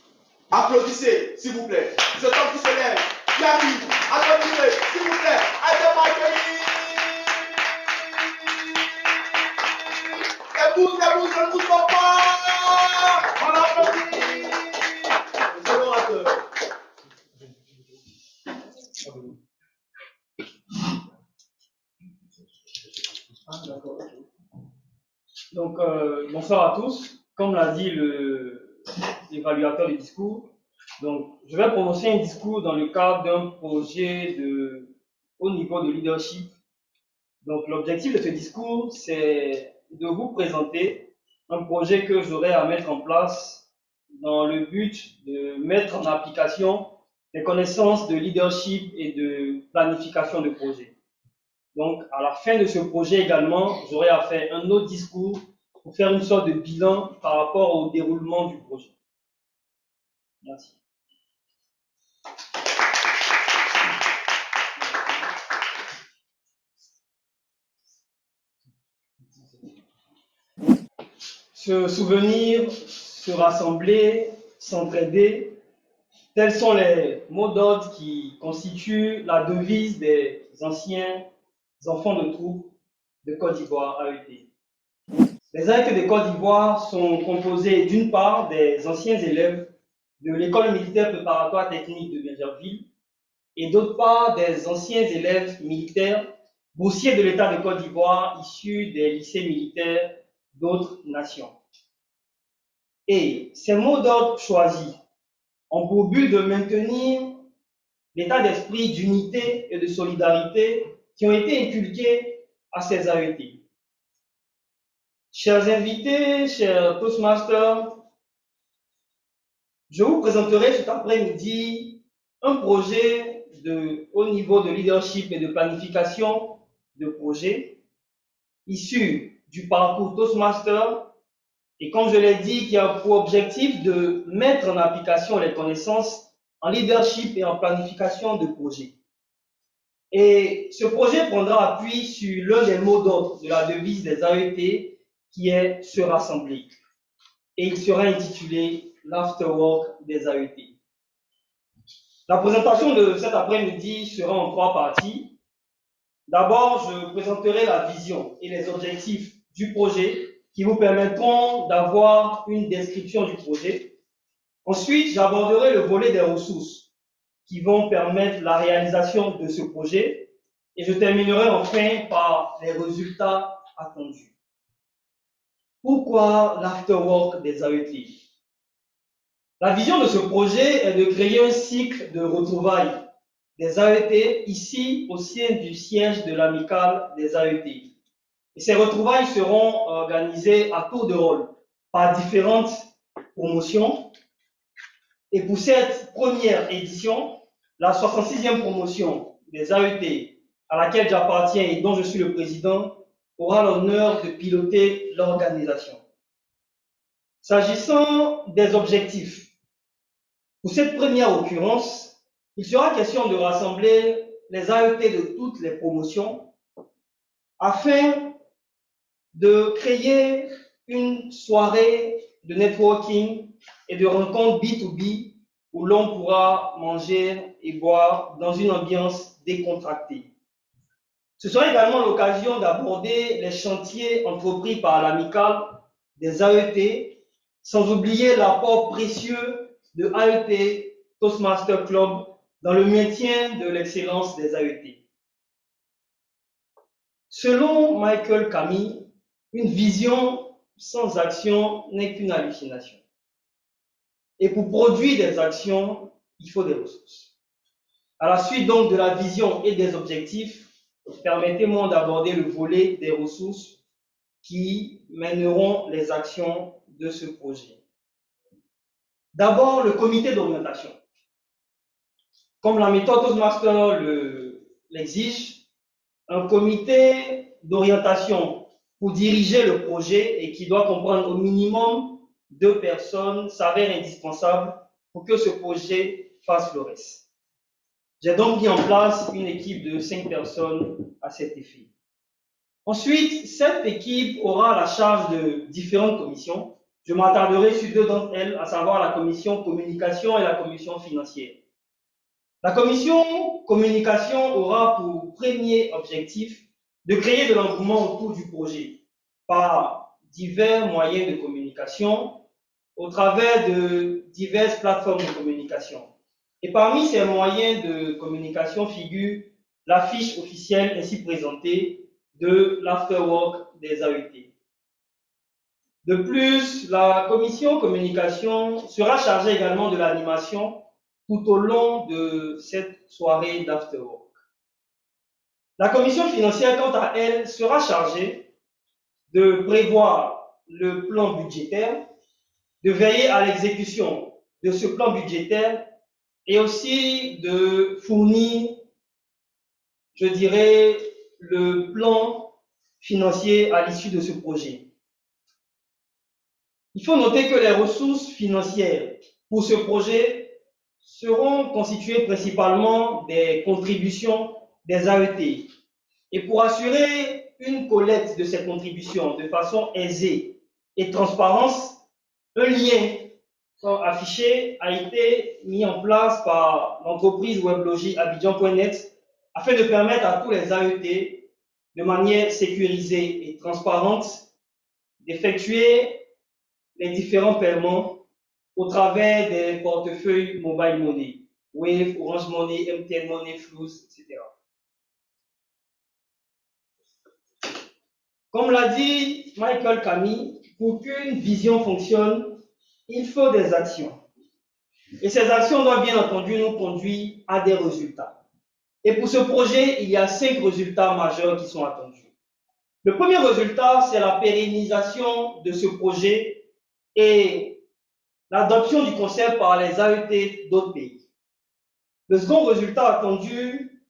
Applaudissez, s'il vous plaît. Cet homme qui se lève, qui arrive. Applaudissez, s'il vous plaît. Aidez-moi à accueillir. Ne bouge pas. On applaudit. C'est l'orateur. Donc, bonsoir à tous. Comme l'a dit l'évaluateur du discours, donc, je vais prononcer un discours dans le cadre d'un projet de haut niveau de leadership. Donc, l'objectif de ce discours, c'est de vous présenter un projet que j'aurai à mettre en place dans le but de mettre en application les connaissances de leadership et de planification de projet. Donc, à la fin de ce projet également, j'aurai à faire un autre discours pour faire une sorte de bilan par rapport au déroulement du projet. Merci. Se souvenir, se rassembler, s'entraider, tels sont les mots d'ordre qui constituent la devise des anciens enfants de troupe de Côte d'Ivoire AET. Les AET de Côte d'Ivoire sont composés d'une part des anciens élèves de l'école militaire préparatoire technique de Bergerville et d'autre part des anciens élèves militaires boursiers de l'État de Côte d'Ivoire issus des lycées militaires d'autres nations. Et ces mots d'ordre choisis ont pour but de maintenir l'état d'esprit d'unité et de solidarité qui ont été inculqués à ces AET. Chers invités, chers Toastmasters, je vous présenterai cet après-midi un projet de haut niveau de leadership et de planification de projet issu du parcours Toastmaster et comme je l'ai dit, qui a pour objectif de mettre en application les connaissances en leadership et en planification de projet. Et ce projet prendra appui sur l'un des mots d'ordre de la devise des AET qui est se rassembler. Et il sera intitulé l'Afterwork des AET. La présentation de cet après-midi sera en 3 parties. D'abord, je présenterai la vision et les objectifs du projet qui vous permettront d'avoir une description du projet. Ensuite, j'aborderai le volet des ressources qui vont permettre la réalisation de ce projet. Et je terminerai enfin par les résultats attendus. Pourquoi l'afterwork des AET? La vision de ce projet est de créer un cycle de retrouvailles des AET ici au sein du siège de l'amicale des AET. Et ces retrouvailles seront organisées à tour de rôle par différentes promotions. Et pour cette première édition, la 66e promotion des AET à laquelle j'appartiens et dont je suis le président aura l'honneur de piloter l'organisation. S'agissant des objectifs, pour cette première occurrence, il sera question de rassembler les AET de toutes les promotions afin de créer une soirée de networking et de rencontres B2B où l'on pourra manger et boire dans une ambiance décontractée. Ce sera également l'occasion d'aborder les chantiers entrepris par l'amicale des AET, sans oublier l'apport précieux de AET Toastmaster Club dans le maintien de l'excellence des AET. Selon Michael Camille, une vision sans action n'est qu'une hallucination. Et pour produire des actions, il faut des ressources. À la suite donc de la vision et des objectifs, permettez-moi d'aborder le volet des ressources qui mèneront les actions de ce projet. D'abord, le comité d'orientation. Comme la méthode Toastmaster l'exige, un comité d'orientation pour diriger le projet et qui doit comprendre au minimum 2 personnes s'avère indispensable pour que ce projet fasse le reste. J'ai donc mis en place une équipe de 5 personnes à cet effet. Ensuite, cette équipe aura la charge de différentes commissions. Je m'attarderai sur 2 d'entre elles, à savoir la commission communication et la commission financière. La commission communication aura pour premier objectif de créer de l'engouement autour du projet par divers moyens de communication au travers de diverses plateformes de communication. Et parmi ces moyens de communication figure l'affiche officielle ainsi présentée de l'afterwork des AET. De plus, la commission communication sera chargée également de l'animation tout au long de cette soirée d'afterwork. La commission financière, quant à elle, sera chargée de prévoir le plan budgétaire, de veiller à l'exécution de ce plan budgétaire et aussi de fournir, je dirais, le plan financier à l'issue de ce projet. Il faut noter que les ressources financières pour ce projet seront constituées principalement des contributions des AET. Et pour assurer une collecte de ces contributions de façon aisée et transparente, un lien affiché a été mis en place par l'entreprise weblogie Abidjan.net afin de permettre à tous les AET, de manière sécurisée et transparente, d'effectuer les différents paiements au travers des portefeuilles mobile money, Wave, Orange Money, MTN Money, Flux, etc. Comme l'a dit Michael Camille, pour qu'une vision fonctionne, il faut des actions. Et ces actions doivent bien entendu nous conduire à des résultats. Et pour ce projet, il y a 5 résultats majeurs qui sont attendus. Le premier résultat, c'est la pérennisation de ce projet et l'adoption du concept par les AET d'autres pays. Le second résultat attendu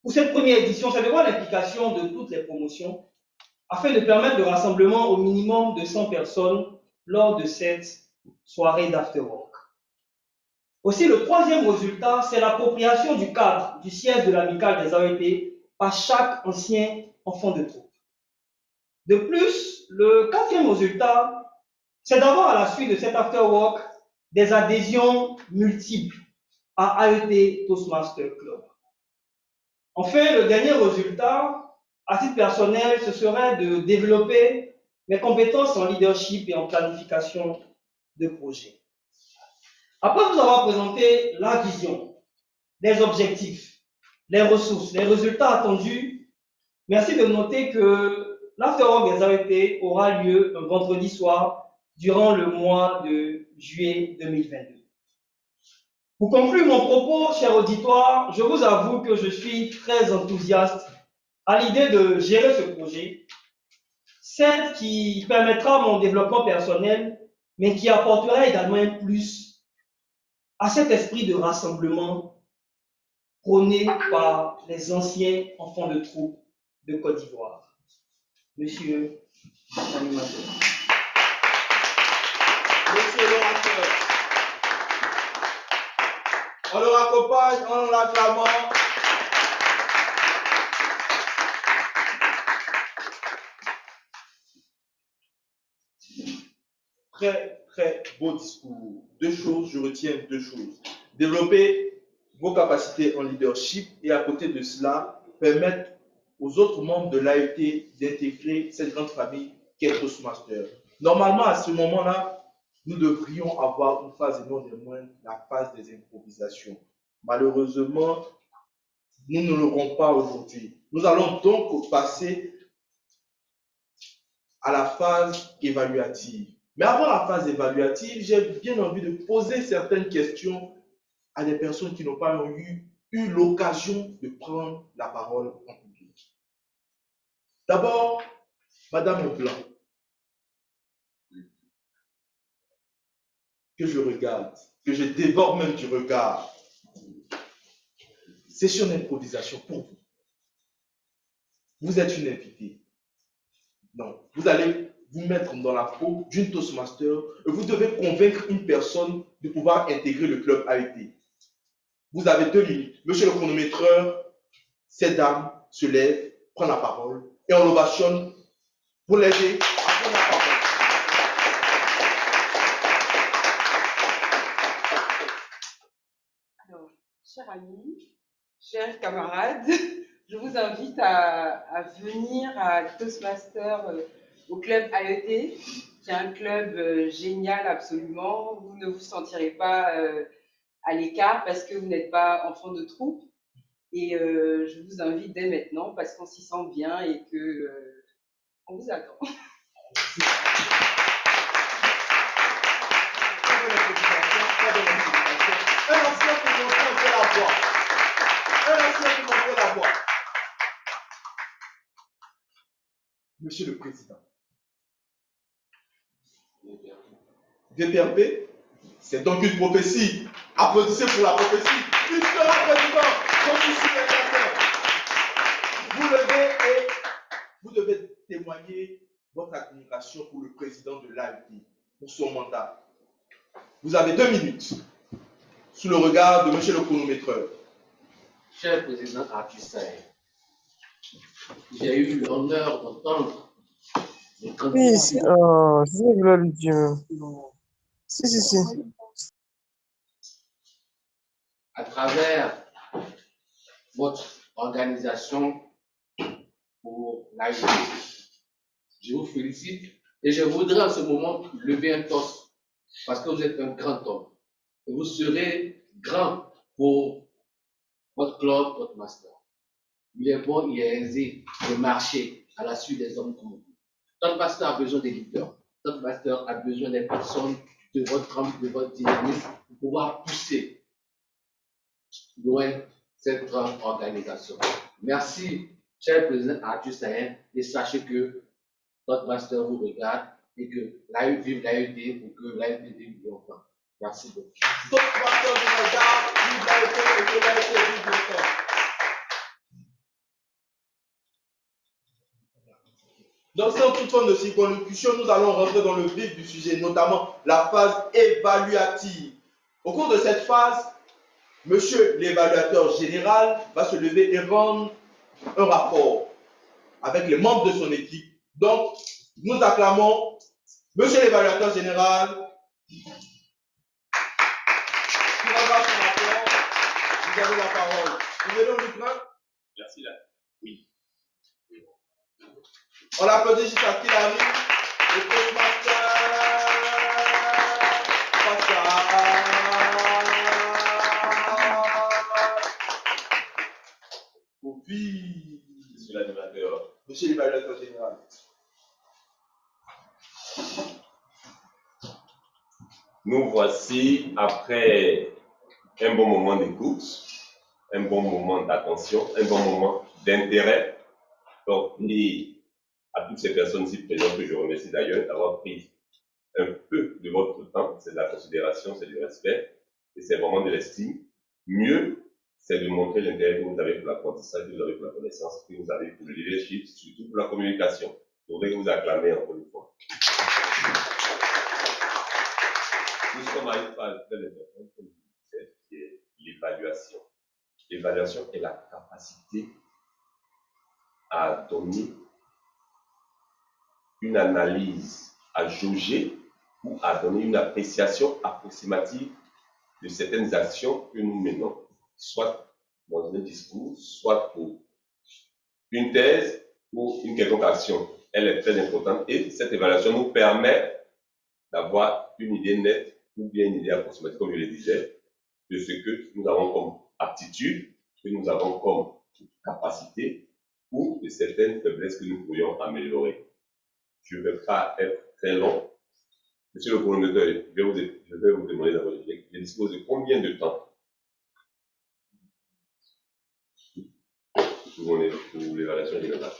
pour cette première édition, c'est de voir l'implication de toutes les promotions afin de permettre le rassemblement au minimum de 100 personnes lors de cette soirée d'afterwork. Aussi, le troisième résultat, c'est l'appropriation du cadre du siège de l'amicale des AET par chaque ancien enfant de troupe. De plus, le quatrième résultat, c'est d'avoir à la suite de cet afterwork des adhésions multiples à AET Toastmaster Club. Enfin, le dernier résultat, à titre personnel, ce serait de développer mes compétences en leadership et en planification de projet. Après vous avoir présenté la vision, les objectifs, les ressources, les résultats attendus, merci de noter que l'afterwork des AET aura lieu un vendredi soir durant le mois de juillet 2022. Pour conclure mon propos, cher auditoire, je vous avoue que je suis très enthousiaste à l'idée de gérer ce projet, celle qui permettra mon développement personnel, mais qui apportera également un plus à cet esprit de rassemblement prôné par les anciens enfants de troupe de Côte d'Ivoire. Monsieur l'animateur. Monsieur l'orateur. On le raccompagne en l'acclamant. Très, très beau discours. Deux choses, je retiens deux choses. Développer vos capacités en leadership et à côté de cela, permettre aux autres membres de l'AET d'intégrer cette grande famille qu'est Toastmaster. Normalement, à ce moment-là, nous devrions avoir une phase et non des moindres, la phase des improvisations. Malheureusement, nous ne l'aurons pas aujourd'hui. Nous allons donc passer à la phase évaluative. Mais avant la phase évaluative, j'ai bien envie de poser certaines questions à des personnes qui n'ont pas eu l'occasion de prendre la parole en public. D'abord, Madame Blanc, que je regarde, que je dévore même du regard. Session d'improvisation pour vous. Vous êtes une invitée. Non, vous allez vous mettre dans la peau d'une Toastmaster et vous devez convaincre une personne de pouvoir intégrer le club AET. Vous avez 2 minutes. Monsieur le chronométreur, cette dame se lève, prend la parole et on l'ovationne pour l'aider à prendre la parole. Alors, chers amis, chers camarades, je vous invite à venir à Toastmaster au club AET, qui est un club génial absolument. Vous ne vous sentirez pas à l'écart parce que vous n'êtes pas enfant de troupe. Et je vous invite dès maintenant parce qu'on s'y sent bien et que on vous attend. Un ancien pour montrer un peu la voix. Un ancien pour montrer la voix. Monsieur le Président. VPRP, c'est donc une prophétie. Applaudissez pour la prophétie. Il sera président. Vous devez témoigner votre admiration pour le président de l'AET, pour son mandat. Vous avez 2 minutes sous le regard de monsieur le chronométreur. Cher président Arthur Saïd, j'ai eu l'honneur d'entendre les candidats. Oui, c'est ça que je voulais lui dire. Si. À travers votre organisation pour l'AET. Je vous félicite et je voudrais en ce moment lever un toast parce que vous êtes un grand homme. Et vous serez grand pour votre club, votre master. Il est bon, il est aisé de marcher à la suite des hommes comme vous. Notre master a besoin des leaders. Notre master a besoin des personnes de votre trempe, de votre dynamisme pour pouvoir pousser loin cette grande organisation. Merci, cher président Arthur Saïd, et sachez que notre master vous regarde et que l'AET vive l'AET pour que l'AET vive longtemps. Merci beaucoup. Notre master vous regarde, vive l'AET et que l'AET vive longtemps. Donc, sans toute forme de circonlocution, nous allons rentrer dans le vif du sujet, notamment la phase évaluative. Au cours de cette phase, monsieur l'évaluateur général va se lever et rendre un rapport avec les membres de son équipe. Donc, nous acclamons monsieur l'évaluateur général qui rendra son rapport. Vous avez la parole. Vous venez au micro? Merci là. Oui. On l'applaudit jusqu'à ce qu'il arrive. Le Toastmaster oui. Monsieur l'animateur. Monsieur l'évaluateur général. Nous voici après un bon moment d'écoute, un bon moment d'attention, un bon moment d'intérêt. Donc, et à toutes ces personnes ici présentes, que je remercie d'ailleurs d'avoir pris un peu de votre temps. C'est de la considération, c'est du respect et c'est vraiment de l'estime. Mieux, c'est de montrer l'intérêt que vous avez pour l'apprentissage, que vous avez pour la connaissance, que vous avez pour le leadership, surtout pour la communication. Je voudrais vous acclamer encore une fois. Nous sommes à une phase très importante, comme vous dites, qui est l'évaluation est la capacité à donner une analyse, à jauger ou à donner une appréciation approximative de certaines actions que nous menons, soit dans un discours, soit pour une thèse ou une quelconque action. Elle est très importante et cette évaluation nous permet d'avoir une idée nette ou bien une idée approximative, comme je le disais, de ce que nous avons comme aptitude, que nous avons comme capacité ou de certaines faiblesses que nous pourrions améliorer. Je ne vais pas être très long. Monsieur le coordonnateur, je vais vous demander d'abord, je dispose de combien de temps pour l'évaluation générale?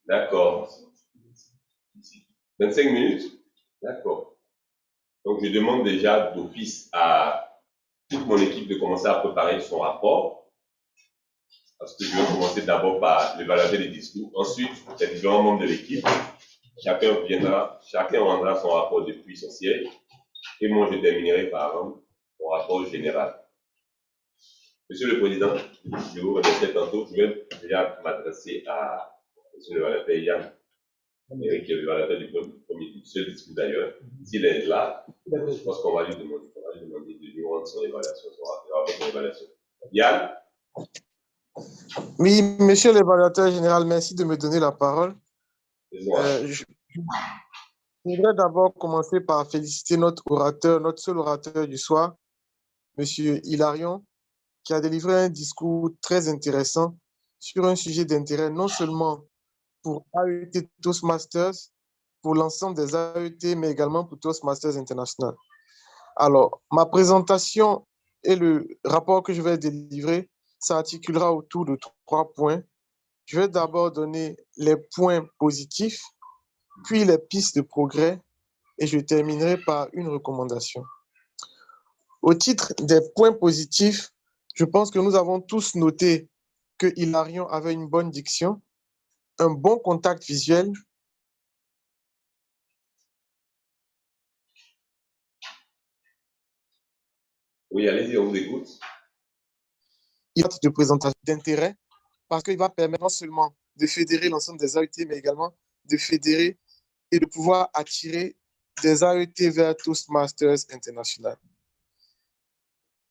D'accord. 25 minutes? D'accord. Donc, je demande déjà d'office à toute mon équipe de commencer à préparer son rapport. Parce que je vais commencer d'abord par l'évaluation des discours. Ensuite, les différents membres de l'équipe, chacun rendra son rapport depuis son siège. Et moi, je terminerai par mon rapport général. Monsieur le Président, je vous remercie tantôt. Je vais déjà m'adresser à Monsieur l'évaluateur Yann, qui est l'évaluateur du seul discours d'ailleurs. S'il est là, je pense qu'on va lui demander de nous rendre son évaluation, son évaluation. Yann? Oui, monsieur l'évaluateur général, merci de me donner la parole. Je voudrais d'abord commencer par féliciter notre seul orateur du soir, monsieur Hilarion, qui a délivré un discours très intéressant sur un sujet d'intérêt non seulement pour AET Toastmasters, pour l'ensemble des AET, mais également pour Toastmasters International. Alors, ma présentation et le rapport que je vais délivrer s'articulera autour de 3 points. Je vais d'abord donner les points positifs, puis les pistes de progrès, et je terminerai par une recommandation. Au titre des points positifs, je pense que nous avons tous noté que Hilarion avait une bonne diction, un bon contact visuel. Oui, allez-y, on vous écoute. Il a de présentation d'intérêt parce qu'il va permettre non seulement de fédérer l'ensemble des AET, mais également de fédérer et de pouvoir attirer des AET vers Toastmasters International.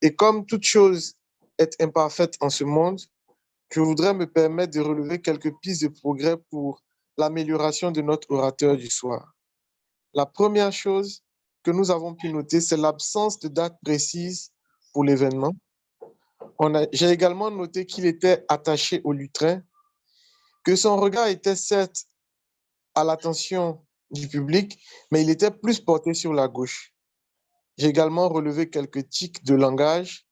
Et comme toute chose est imparfaite en ce monde, je voudrais me permettre de relever quelques pistes de progrès pour l'amélioration de notre orateur du soir. La première chose que nous avons pu noter, c'est l'absence de date précise pour l'événement. J'ai également noté qu'il était attaché au lutrin, que son regard était certes à l'attention du public, mais il était plus porté sur la gauche. J'ai également relevé quelques tics de langage.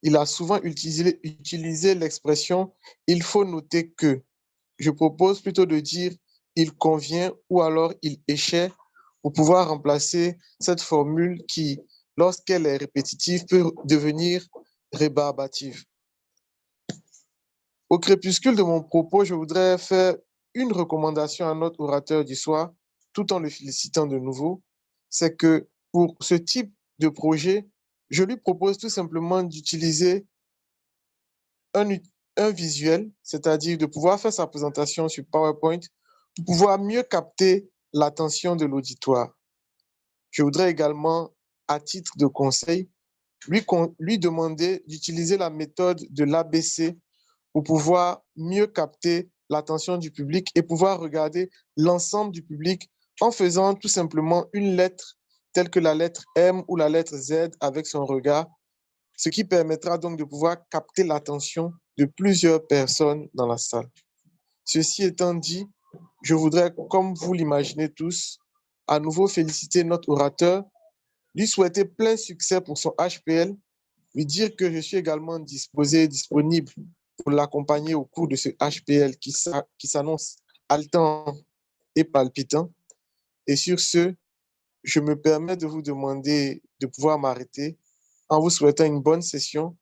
Il a souvent utilisé l'expression « il faut noter que ». Je propose plutôt de dire « il convient » ou alors « il échait » pour pouvoir remplacer cette formule qui, lorsqu'elle est répétitive, peut devenir rébarbative. Au crépuscule de mon propos, je voudrais faire une recommandation à notre orateur du soir, tout en le félicitant de nouveau. C'est que pour ce type de projet, je lui propose tout simplement d'utiliser un visuel, c'est-à-dire de pouvoir faire sa présentation sur PowerPoint pour pouvoir mieux capter l'attention de l'auditoire. Je voudrais également, à titre de conseil, lui demander d'utiliser la méthode de l'ABC pour pouvoir mieux capter l'attention du public et pouvoir regarder l'ensemble du public en faisant tout simplement une lettre telle que la lettre M ou la lettre Z avec son regard, ce qui permettra donc de pouvoir capter l'attention de plusieurs personnes dans la salle. Ceci étant dit, je voudrais, comme vous l'imaginez tous, à nouveau féliciter notre orateur, lui souhaiter plein succès pour son HPL, lui dire que je suis également disponible pour l'accompagner au cours de ce HPL qui s'annonce haletant et palpitant. Et sur ce, je me permets de vous demander de pouvoir m'arrêter en vous souhaitant une bonne session,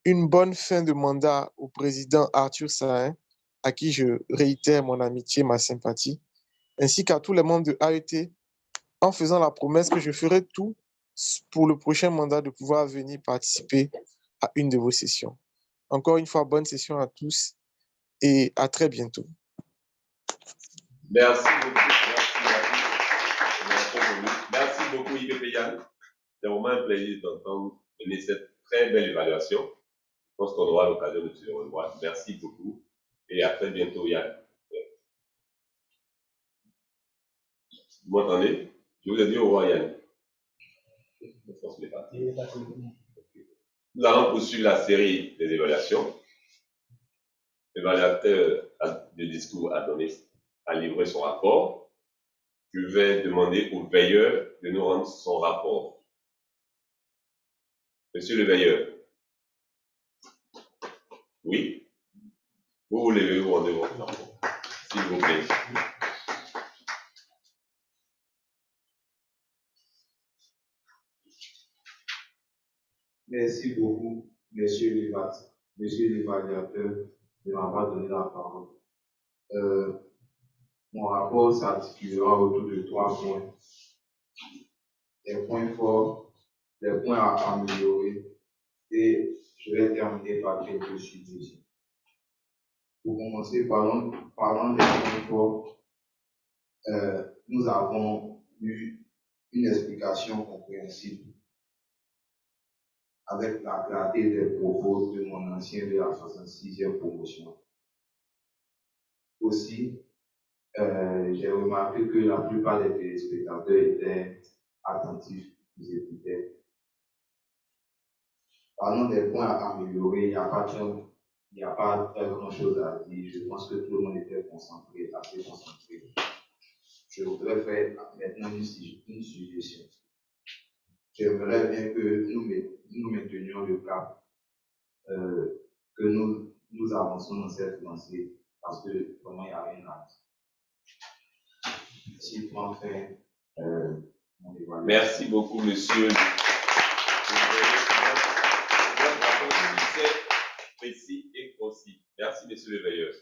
une bonne fin de mandat au président Arthur Sahin, à qui je réitère mon amitié, ma sympathie, ainsi qu'à tous les membres de AET, en faisant la promesse que je ferai tout pour le prochain mandat de pouvoir venir participer à une de vos sessions. Encore une fois, bonne session à tous et à très bientôt. Merci beaucoup. Merci beaucoup, IPP Yann. C'est vraiment un plaisir d'entendre donner cette très belle évaluation. Je pense qu'on aura l'occasion de se revoir. Merci beaucoup et à très bientôt, Yann. Vous m'entendez? Je vous ai dit au revoir, Yann. Je pense qu'il est parti. Nous allons poursuivre la série des évaluations. L'évaluateur de discours a livré son rapport. Je vais demander au veilleur de nous rendre son rapport. Monsieur le veilleur. Oui? Vous vous levez, vous rendez votre rapport. S'il vous plaît. Merci beaucoup, monsieur l'évaluateur, de m'avoir donné la parole. Mon rapport s'articulera autour de 3 points. Les points forts, les points à améliorer et je vais terminer par quelques suggestions. Pour commencer, parlons des points forts. Nous avons eu une explication compréhensible avec la clarté des propos de mon ancien de la 66e promotion. Aussi, j'ai remarqué que la plupart des téléspectateurs étaient attentifs, ils écoutaient. Parlons des points à améliorer, il n'y a pas très grand-chose à dire. Je pense que tout le monde était concentré, assez concentré. Je voudrais faire maintenant une suggestion. J'aimerais bien que nous maintenions le cap, que nous avançons dans cette lancée, parce que vraiment il n'y a rien à dire. Si tu en fais, mon évaluation. Merci beaucoup, monsieur. Précis et concis. Merci, monsieur le veilleur.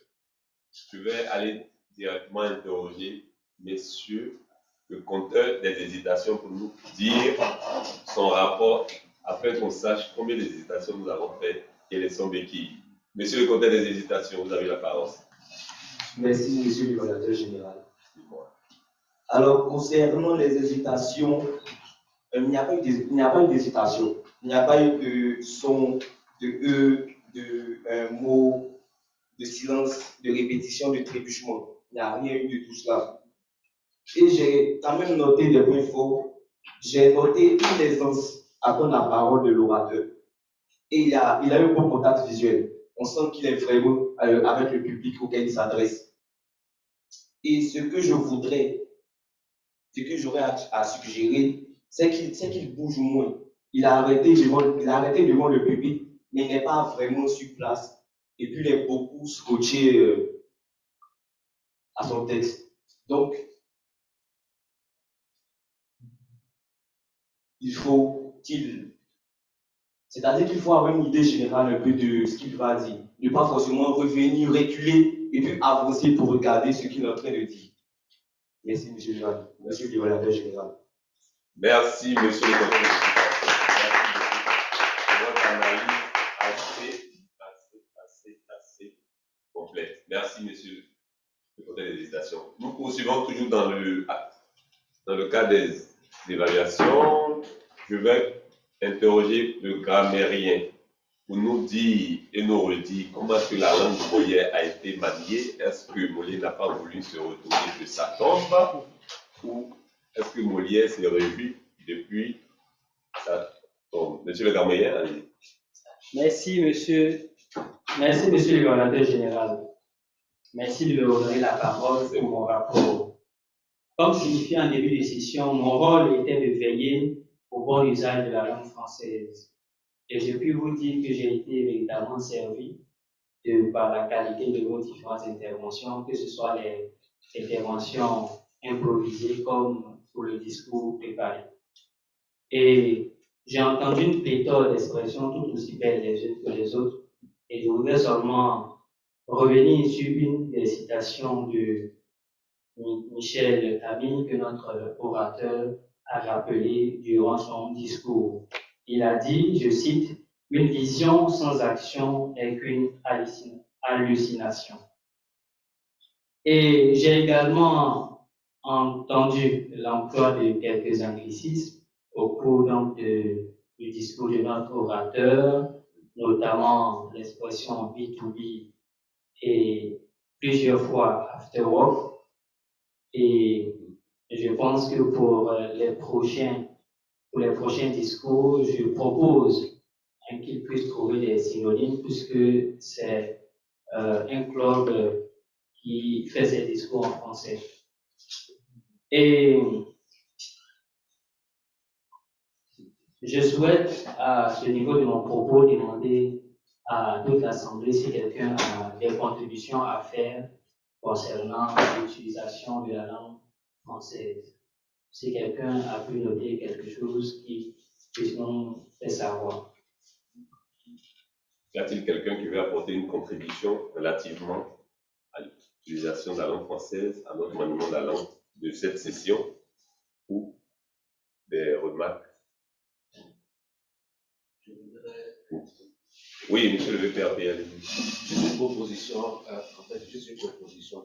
Je vais aller directement interroger messieurs le compteur des hésitations pour nous dire son rapport afin qu'on sache combien d'hésitations nous avons fait et les sommes béquilles. Monsieur le compteur des hésitations, vous avez la parole. Merci, monsieur le l'évaluateur général. Alors, concernant les hésitations, il n'y a pas eu d'hésitation. Il n'y a pas eu de son, de un mot, de silence, de répétition, de trébuchement. Il n'y a rien eu de tout cela. Et j'ai quand même noté des points forts. J'ai noté une aisance à prendre la parole de l'orateur. Et il a eu un bon contact visuel. On sent qu'il est vraiment avec le public auquel il s'adresse. Et ce que j'aurais à suggérer, c'est qu'il bouge moins. Il a arrêté devant le public, mais il n'est pas vraiment sur place. Et puis il est beaucoup scotché à son texte. Donc, c'est-à-dire qu'il faut avoir une idée générale un peu de ce qu'il va dire. Ne pas forcément revenir, reculer et puis avancer pour regarder ce qu'il est en train de dire. Merci, monsieur l'évaluateur général. Merci, monsieur le compteur. Votre analyse assez complète. Merci, monsieur le compteur des hésitations. Nous poursuivons toujours dans le cadre des évaluations. Je vais interroger le grammairien pour nous dire et nous redire comment est-ce que la langue Molière a été maniée. Est-ce que Molière n'a pas voulu se retourner de sa tombe ou est-ce que Molière s'est revu depuis sa tombe? Monsieur le grammairien, allez. Merci, monsieur l'évaluateur général. Merci de me redonner la parole pour mon rapport. Comme signifié en début de session, mon rôle était de veiller au bon usage de la langue française. Et je puis vous dire que j'ai été véritablement servi par la qualité de vos différentes interventions, que ce soit les interventions improvisées comme pour le discours préparé. Et j'ai entendu une pléthore d'expressions tout aussi belles les unes que les autres, et je voudrais seulement revenir sur une des citations de Michel Camille, que notre orateur a rappelé durant son discours. Il a dit, je cite, « Une vision sans action n'est qu'une hallucination ». Et j'ai également entendu l'emploi de quelques anglicismes au cours donc du discours de notre orateur, notamment l'expression B2B et plusieurs fois after work. Et je pense que pour les prochains discours, je propose qu'ils puissent trouver des synonymes puisque c'est un club qui fait ses discours en français. Et je souhaite, à ce niveau de mon propos, demander à toute l'Assemblée si quelqu'un a des contributions à faire concernant l'utilisation de la langue française. Si quelqu'un a pu noter quelque chose qui puisse nous faire savoir. Y a-t-il quelqu'un qui veut apporter une contribution relativement à l'utilisation de la langue française, à notre maniement de la langue de cette session, ou des remarques? Oui, monsieur le VPRP, allez-y. Juste une proposition, de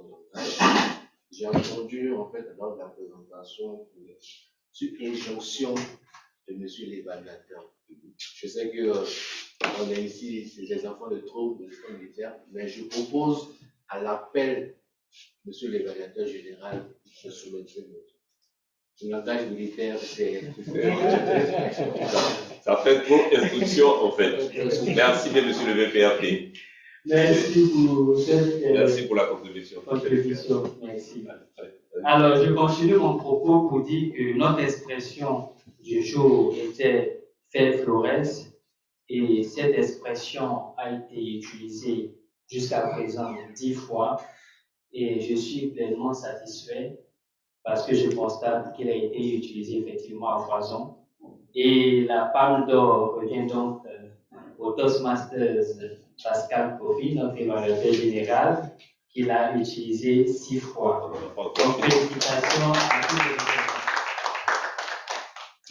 langage. J'ai entendu, en fait, lors de la présentation, sur injonction de monsieur l'évaluateur. Je sais que on est ici, c'est des enfants de troubles, de l'école militaire, mais je propose à l'appel monsieur l'évaluateur général de soumettre le langage militaire, c'est... Ça fait trop instruction, en fait. Merci bien, monsieur le VPRP. Merci pour la contribution. Merci. Alors, je continue mon propos pour dire que notre expression du jour était faire florès et cette expression a été utilisée jusqu'à présent 10 fois et je suis pleinement satisfait parce que je constate qu'il a été utilisé effectivement à foison. Et la palme d'or revient donc au Toastmasters Pascal Kofi, notre évaluateur général, qui l'a utilisé 6 fois. Donc, félicitations à tous les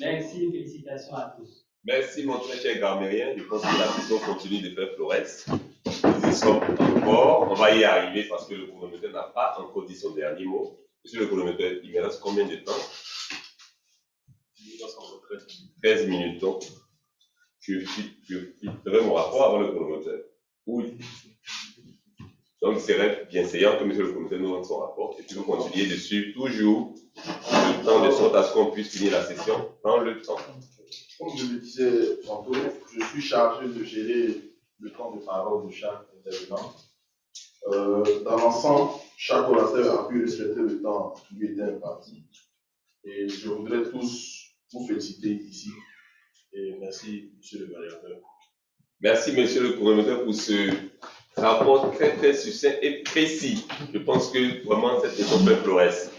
Merci, félicitations à tous. Merci, mon très cher Garmérien. Je pense que la session continue de faire florès. Nous y sommes encore. On va y arriver parce que le chronomètre n'a pas encore dit son dernier mot. Monsieur le chronomètre, il me reste combien de temps? 13 minutes. Donc, je ferai mon rapport avant le chronomètre. Oui. Donc, il serait bien séant que monsieur le chronomètre nous rende son rapport et puis vous continuez dessus toujours le temps de sorte à ce qu'on puisse finir la session dans le temps. Comme je le disais tantôt, je suis chargé de gérer le temps de parole de chaque intervenant. Dans l'ensemble, chaque orateur a pu respecter le temps qui lui était imparti. Et je voudrais tous vous féliciter ici. Et merci, monsieur le variateur. Merci, monsieur le chronomètre, pour ce rapport très, très succinct et précis. Je pense que vraiment cette question fait florès.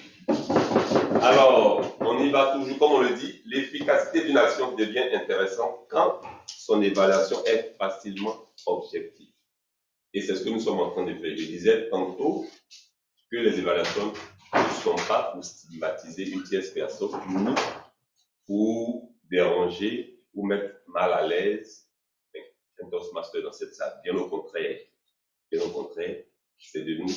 Alors, on y va toujours, comme on le dit, l'efficacité d'une action devient intéressante quand son évaluation est facilement objective. Et c'est ce que nous sommes en train de faire. Je disais tantôt que les évaluations ne sont pas pour stigmatiser une tierce personne, ni pour déranger, ou mettre mal à l'aise un Toastmaster dans cette salle. Bien au contraire. Bien au contraire, c'est de nous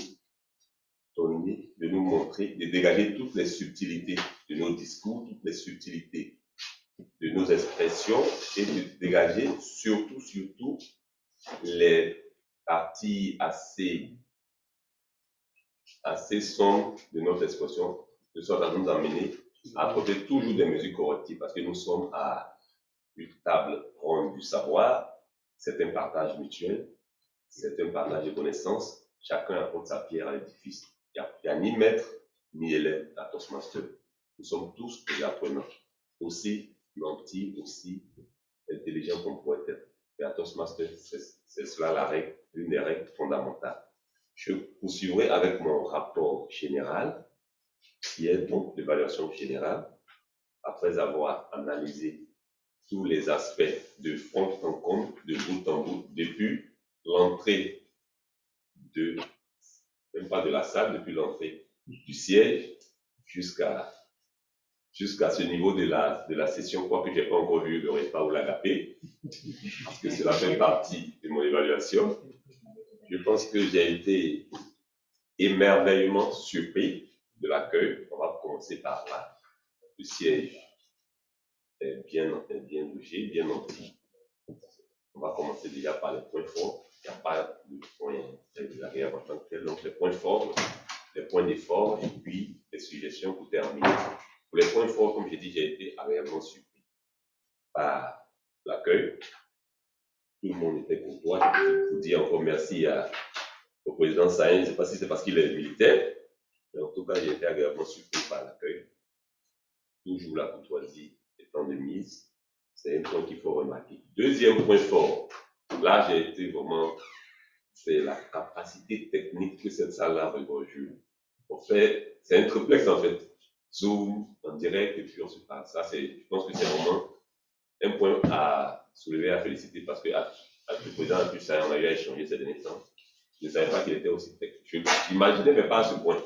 donner, de nous montrer, de dégager toutes les subtilités de nos discours, toutes les subtilités de nos expressions et de dégager surtout les parties assez sombres de notre expression, de sorte à nous amener à apporter toujours des mesures correctives parce que nous sommes à une table ronde du savoir, c'est un partage mutuel, c'est un partage de connaissances, chacun apporte sa pierre à l'édifice. Il n'y a ni maître ni élève à Toastmaster. Nous sommes tous des apprenants, aussi nantis, aussi intelligents qu'on pourrait être. Et à Toastmaster, c'est cela la règle, l'une des règles fondamentales. Je poursuivrai avec mon rapport général, qui est donc l'évaluation générale, après avoir analysé tous les aspects de fond en comble, de bout en bout, depuis l'entrée même pas de la salle, depuis l'entrée du siège jusqu'à ce niveau de la session, quoique je n'ai pas encore vu le repas ou l'agapé, parce que cela fait partie de mon évaluation. Je pense que j'ai été émerveillement surpris de l'accueil. On va commencer par là. Le siège est bien logé, bien loti. On va commencer déjà par les points forts. Il n'y a pas de points très désagréables en tant que tel. Donc les points forts, les points d'effort et puis les suggestions pour terminer. Pour les points forts, comme j'ai dit, j'ai été agréablement surpris par l'accueil. Tout le monde était courtois. Je peux dire encore merci au président Saïn. Je ne sais pas si c'est parce qu'il est militaire, mais en tout cas, j'ai été agréablement surpris par l'accueil. Toujours la courtoisie étant de mise. C'est un point qu'il faut remarquer. Deuxième point fort, là, j'ai été vraiment, c'est la capacité technique que cette salle-là regorge. En fait, c'est un triplex en fait. Zoom, en direct, et puis on se parle. Ça, je pense que c'est vraiment un point à soulever, à féliciter, parce que avec le président, en plus, ça, on a eu à échanger ces derniers temps. Je ne savais pas qu'il était aussi technique. Je n'imaginais même pas à ce point.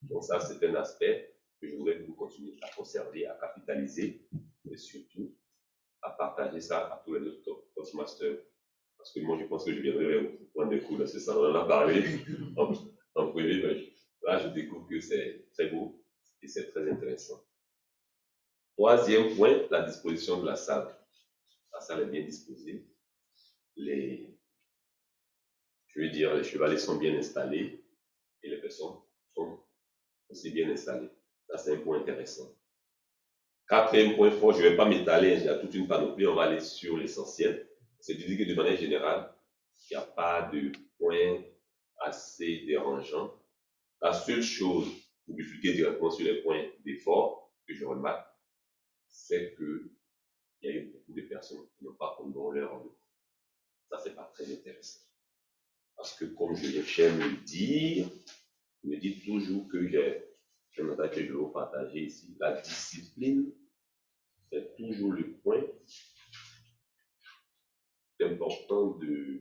Donc ça, c'est un aspect que je voulais que vous continuiez à conserver, à capitaliser, et surtout, à partager ça à tous les autres Toastmasters. Parce que moi, je pense que je viendrai prendre des cours dans ce salon-là, parler en privé. Mais là, je découvre que c'est très beau et c'est très intéressant. Troisième point, la disposition de la salle. La salle est bien disposée. Les chevalets sont bien installés et les personnes sont aussi bien installées. Ça, c'est un point intéressant. Quatrième point fort, je ne vais pas m'étaler, j'ai toute une panoplie, on va aller sur l'essentiel. C'est de dire que de manière générale, il n'y a pas de point assez dérangeant. La seule chose, pour bifurquer directement sur les points d'effort que je remarque, c'est qu'il y a eu beaucoup de personnes qui n'ont pas honoré leur rendez-vous. Ça, c'est pas très intéressant. Parce que, comme j'aime le dire, je me dis toujours que j'ai un attaque que je veux partager ici. La discipline, c'est toujours le point important de.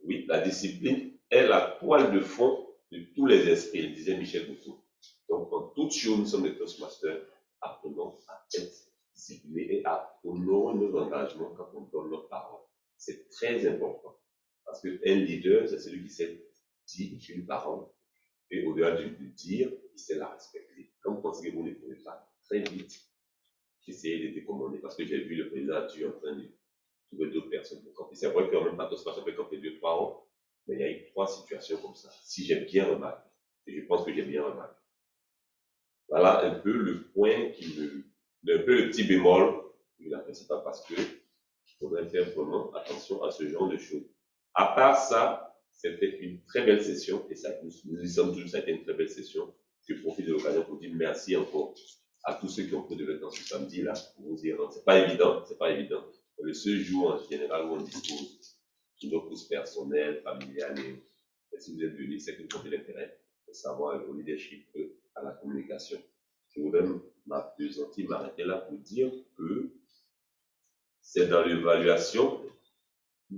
Oui, la discipline est la toile de fond de tous les esprits, disait Michel Boutou. Donc, en toute chose, nous sommes des Toastmasters, apprenons à être disciplinés et à honorer nos engagements quand on donne notre parole. C'est très important. Parce qu'un leader, c'est celui qui sait dire une parole et au-delà de dire, il sait la respecter. Quand vous pensez que vous ne pouvez pas, très vite, essayez de décommander parce que j'ai vu le président en train de trouver d'autres personnes pour camper. C'est vrai qu'en même pas tous on peut camper 2-3 ans, mais il y a eu 3 situations comme ça. Si j'ai bien remarqué, et je pense que j'ai bien remarqué. Voilà un peu le point un peu le petit bémol, je n'apprécie pas parce que il faudrait faire vraiment attention à ce genre de choses. À part ça, c'était une très belle session et ça, nous y sommes tous, ça a été une très belle session. Je profite de l'occasion pour dire merci encore à tous ceux qui ont pris de leur temps ce samedi-là pour vous dire, c'est pas évident, c'est pas évident. Le seul jour en général où on dispose de nos courses personnelles, familiales et si vous êtes venus, c'est que vous avez l'intérêt de savoir au leadership, à la communication. Je voudrais m'arrêter là pour dire que c'est dans l'évaluation,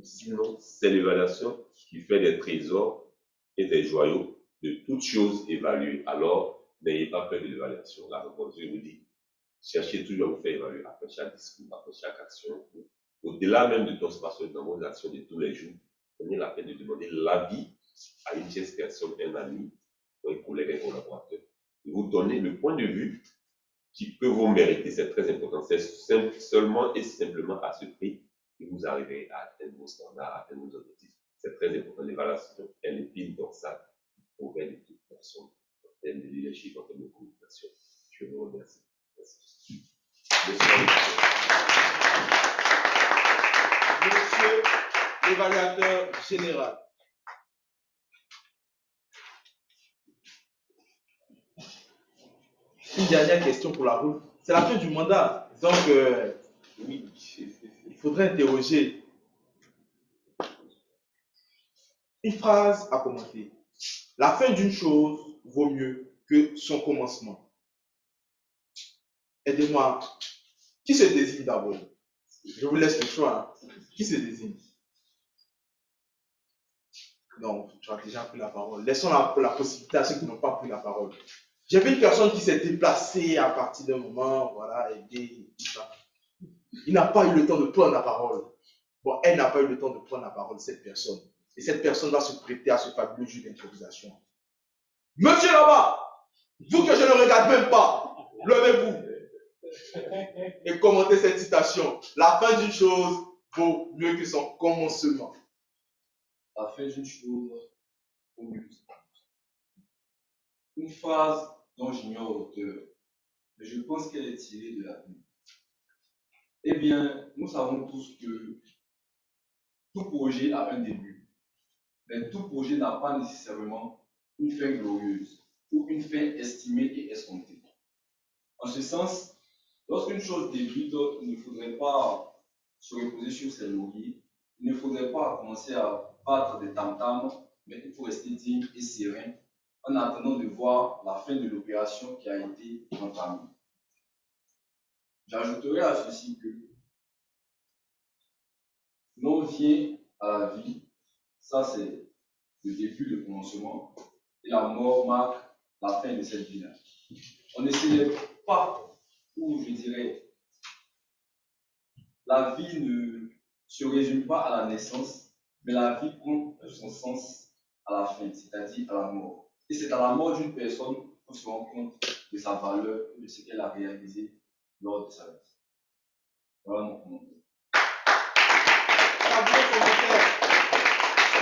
sinon c'est l'évaluation qui fait des trésors et des joyaux de toutes choses évaluées. Alors, n'ayez pas peur de l'évaluation. La réponse, je vous dis, cherchez toujours à vous faire évaluer après chaque discours, après chaque action. Au-delà même de Toastmasters dans vos actions de tous les jours, prenez la peine de demander l'avis à une tierce personne, un ami, ou un collègue, un collaborateur, de vous donner le point de vue qui peut vous mériter. C'est très important. C'est seulement et simplement à ce prix que vous arriverez à atteindre vos standards, à atteindre vos objectifs. C'est très important. L'évaluation, elle est pile dans ça pour de toute personne, en termes de leadership, en termes de communication. Je vous remercie. Merci. Monsieur l'évaluateur général. Une dernière question pour la route. C'est la fin du mandat. Donc, oui, il faudrait interroger. Une phrase à commenter. La fin d'une chose vaut mieux que son commencement. Aidez-moi. Qui se désigne d'abord? Je vous laisse le choix. Qui se désigne? Non, tu as déjà pris la parole. Laissons la possibilité à ceux qui n'ont pas pris la parole. J'ai vu une personne qui s'est déplacée à partir d'un moment, voilà, et tout ça. Il n'a pas eu le temps de prendre la parole. Bon, elle n'a pas eu le temps de prendre la parole, cette personne. Et cette personne va se prêter à ce fabuleux jeu d'improvisation. Monsieur là-bas, vous que je ne regarde même pas, levez-vous et commentez cette citation. La fin d'une chose vaut mieux que son commencement. La fin d'une chose vaut mieux que son commencement. Une phrase dont j'ignore l'auteur, mais je pense qu'elle est tirée de la Bible. Eh bien, nous savons tous que tout projet a un début, mais tout projet n'a pas nécessairement une fin glorieuse ou une fin estimée et escomptée. En ce sens, lorsqu'une chose débute, il ne faudrait pas se reposer sur ses lauriers, il ne faudrait pas commencer à battre des tam-tams, mais il faut rester digne et serein en attendant de voir la fin de l'opération qui a été entamée. J'ajouterai à ceci que l'on vient à la vie, ça c'est le début, le commencement, et la mort marque la fin de cette vie-là. On ne célèbre pas, ou je dirais, la vie ne se résume pas à la naissance, mais la vie prend son sens à la fin, c'est-à-dire à la mort. Et c'est à la mort d'une personne qu'on se rend compte de sa valeur et de ce qu'elle a réalisé lors de sa vie. Voilà mon commentaire.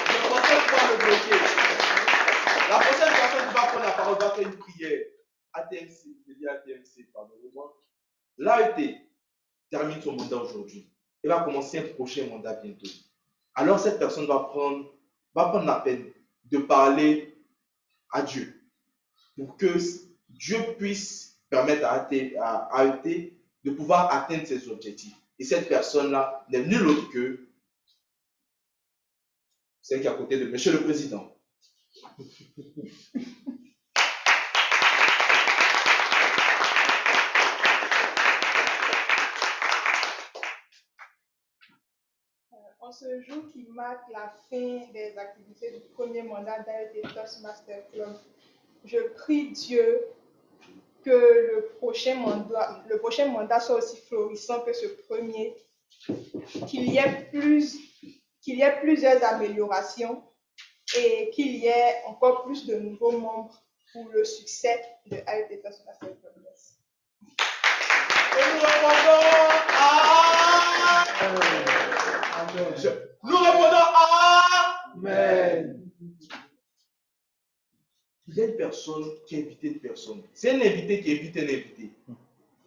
Je pensais pouvoir le bloquer. La prochaine personne qui va prendre la parole va faire une prière. ATMC, je dis ATMC, pardonnez-moi. L'AET termine son mandat aujourd'hui. Il va commencer un prochain mandat bientôt. Alors cette personne va prendre la peine de parler à Dieu pour que Dieu puisse permettre à AET de pouvoir atteindre ses objectifs. Et cette personne-là n'est nulle autre que celle qui est à côté de Monsieur le Président. En ce jour qui marque la fin des activités du premier mandat d'AET Toastmaster Club, je prie Dieu que le prochain mandat soit aussi florissant que ce premier, qu'il y ait plusieurs améliorations et qu'il y ait encore plus de nouveaux membres pour le succès de AET Toastmaster Club. Et nous répondons Nous répondons Amen. Il y a une personne qui a invité une personne. C'est un invité qui invite un invité.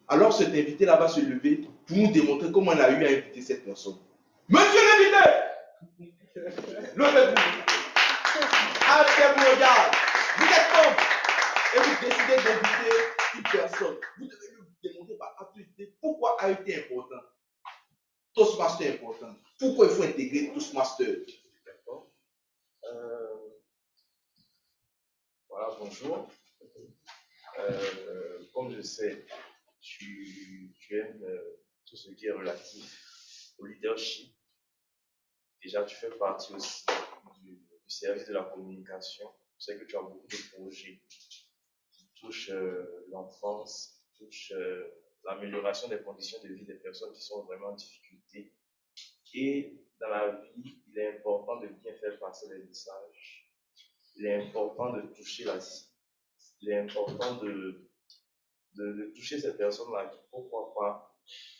Alors cet invité-là va se lever pour nous démontrer comment il a eu à inviter cette personne. Monsieur l'invité, levez-vous. Après vous regarde, vous êtes homme et vous décidez d'inviter une personne. Vous devez lui démontrer par activité pourquoi a été important. Toastmaster est important. Pourquoi il faut intégrer Toastmaster? D'accord. Voilà, bonjour. Comme je sais, tu aimes tout ce qui est relatif au leadership. Déjà, tu fais partie aussi du service de la communication. Je sais que tu as beaucoup de projets qui touchent l'enfance, qui touchent l'amélioration des conditions de vie des personnes qui sont vraiment en difficulté. Et dans la vie, il est important de bien faire passer les messages. Il est important de toucher la cible. Il est important de toucher ces personnes-là qui, pourquoi pas,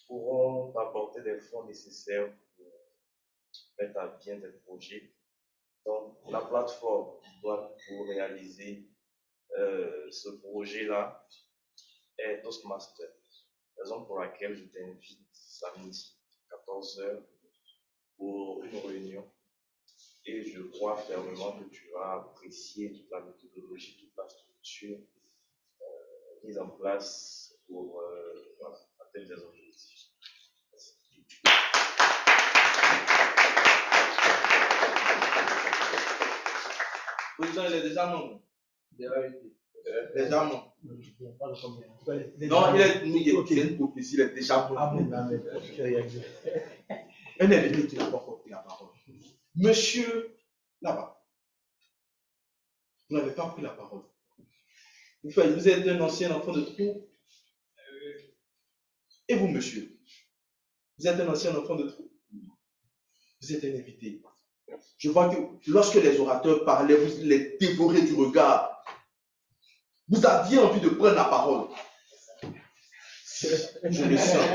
pourront apporter des fonds nécessaires pour mettre à bien des projets. Donc, la plateforme idéale pour réaliser ce projet-là est Toastmaster. Raison pour laquelle je t'invite samedi 14h pour une réunion. Et je crois fermement que tu vas apprécier toute la méthodologie, toute la structure mise en place pour atteindre des objectifs. Le président, il est déjà membre. Déjà membre. Non, il est une prophétie, il est déjà membre. Un invité qui n'a pas encore pris la parole. Monsieur, là-bas, Vous n'avez pas pris la parole. Vous êtes un ancien enfant de trou. Et vous, monsieur, vous êtes un ancien enfant de trou. Vous êtes un invité. Je vois que lorsque les orateurs parlaient, vous les dévorez du regard. Vous aviez envie de prendre la parole. Je le sens.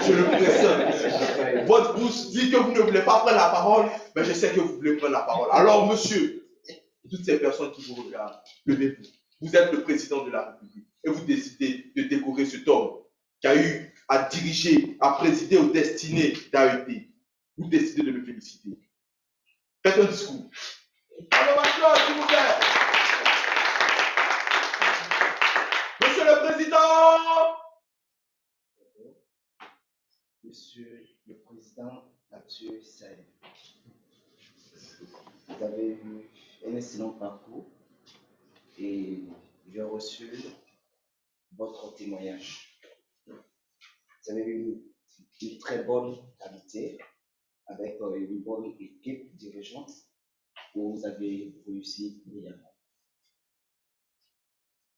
Je le pressens. Votre bouche dit que vous ne voulez pas prendre la parole, mais je sais que vous voulez prendre la parole. Alors, monsieur, toutes ces personnes qui vous regardent, levez-vous. Vous êtes le président de la République et vous décidez de décorer cet homme qui a eu à diriger, à présider aux destinées d'AET. Vous décidez de le féliciter. Faites un discours. Alors, maintenant, s'il vous plaît. Monsieur le Président. Monsieur le Président Mathieu Saïd, vous avez eu un excellent parcours et j'ai reçu votre témoignage. Vous avez eu une très bonne qualité avec une bonne équipe dirigeante où vous avez réussi brillamment.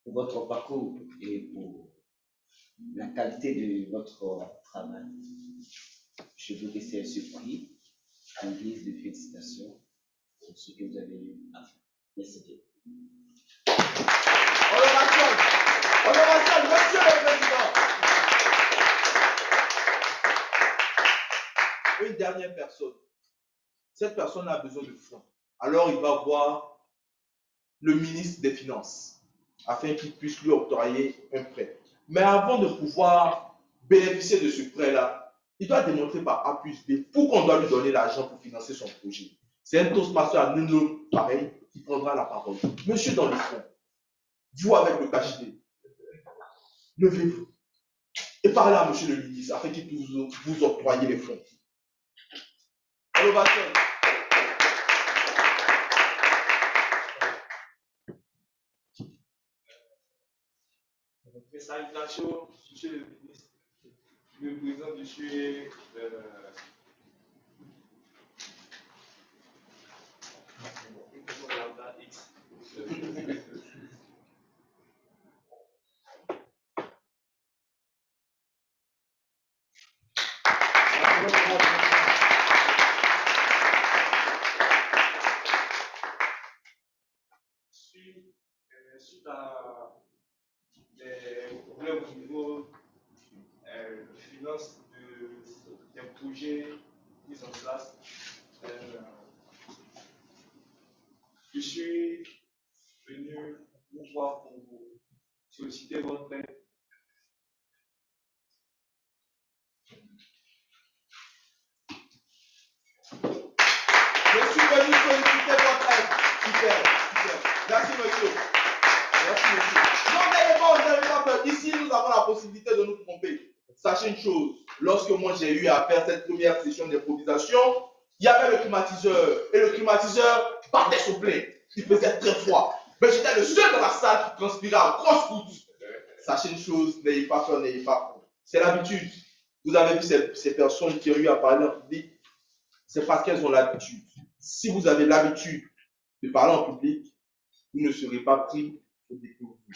Pour votre parcours et pour la qualité de votre travail, je vous laisse ce prix en guise de félicitations pour ce que vous avez eu à faire. Merci bien. Honoration, monsieur le Président. Une dernière personne. Cette personne a besoin de fonds. Alors il va voir le ministre des Finances afin qu'il puisse lui octroyer un prêt. Mais avant de pouvoir bénéficier de ce prêt-là, il doit démontrer par A plus B pourquoi on doit lui donner l'argent pour financer son projet. C'est un Toastmaster à nous pareil qui prendra la parole. Monsieur dans le fond, vous avec le cacheté, levez-vous et parlez à monsieur le ministre afin qu'il puisse vous octroyer les fonds. Innovation. Mes salutations, monsieur le ministre. Je me présente, je suis suite à des problèmes au niveau de finances des projets mis en place. Je suis venu vous voir pour vous solliciter votre aide. Je suis venu solliciter votre aide. Super, super. Merci monsieur. Merci monsieur. Non, n'ayez pas peur. Ici, nous avons la possibilité de nous tromper. Sachez une chose, lorsque moi j'ai eu à faire cette première session d'improvisation, il y avait le climatiseur. Et le climatiseur partait sous plein. Il faisait très froid. Mais j'étais le seul dans la salle qui transpirait à grosses gouttes. Sachez une chose, n'ayez pas peur, n'ayez pas peur. C'est l'habitude. Vous avez vu ces personnes qui ont eu à parler en public, c'est parce qu'elles ont l'habitude. Si vous avez l'habitude de parler en public, vous ne serez pas pris au dépourvu.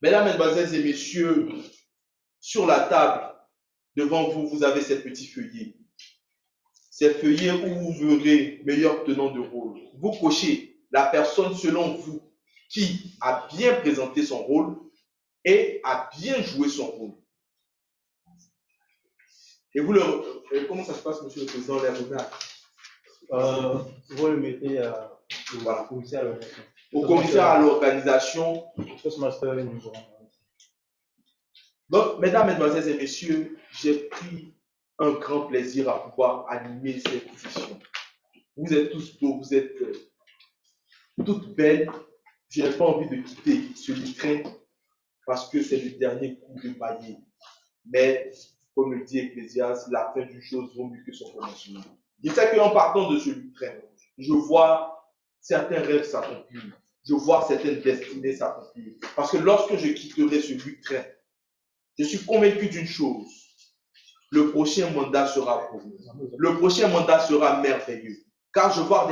Mesdames, mesdemoiselles et messieurs, sur la table, devant vous, vous avez ces petits feuillets. Ces feuillets où vous verrez meilleur tenant de rôle. Vous cochez la personne selon vous qui a bien présenté son rôle et a bien joué son rôle. Et vous comment ça se passe, monsieur le président, les remarques? Vous le mettez voilà. au commissaire à l'organisation. Au commissaire à l'organisation. Donc, mesdames, mesdemoiselles et messieurs, j'ai pris un grand plaisir à pouvoir animer cette session. Vous êtes tous beaux, vous êtes toutes belles. Je n'ai pas envie de quitter ce train parce que c'est le dernier coup de maillet. Mais, comme le dit Ecclésiaste, la fin d'une chose vaut mieux que son commencement. Je sais qu'en partant de ce train, je vois certains rêves s'accomplir. Je vois certaines destinées s'accomplir. Parce que lorsque je quitterai ce train, je suis convaincu d'une chose. Le prochain mandat sera beau. Le prochain mandat sera merveilleux. Car je vois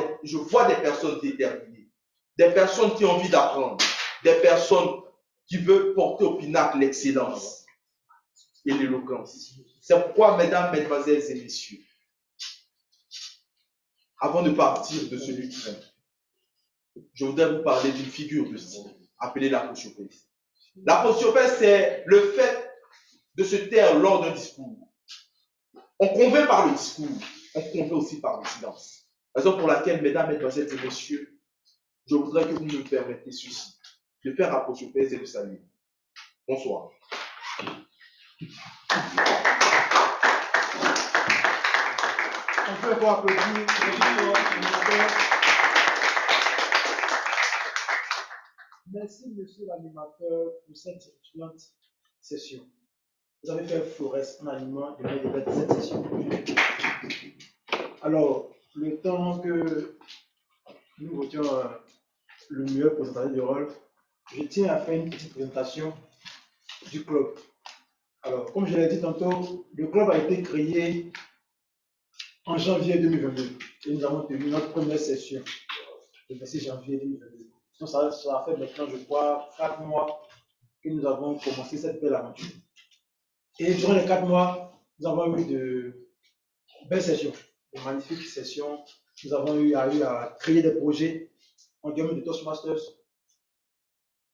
des personnes déterminées. des personnes qui ont envie d'apprendre, des personnes qui veulent porter au pinacle l'excellence et l'éloquence. C'est pourquoi, mesdames, mesdemoiselles et messieurs, avant de partir de ce lutin, je voudrais vous parler d'une figure de style appelée l'aposiophèse. L'aposiophèse, c'est le fait de se taire lors d'un discours. On convainc par le discours, on convainc aussi par le silence. Raison pour laquelle, mesdames, mesdemoiselles et messieurs, je voudrais que vous me permettez ceci, de faire aposiophèse et de saluer. Bonsoir. On peut encore applaudir. Merci, monsieur l'animateur, pour cette excellente session. Vous avez fait florès en animant de cette session. Alors, le temps que nous votions le meilleur présentateur de rôle, je tiens à faire une petite présentation du club. Alors, comme je l'ai dit tantôt, le club a été créé en janvier 2022 et nous avons tenu notre première session le 26 janvier 2022. Donc, ça a fait maintenant, je crois, 4 mois que nous avons commencé cette belle aventure. Et durant les 4 mois, nous avons eu de belles sessions, de magnifiques sessions. Nous avons eu à créer des projets en domaine de Toastmasters,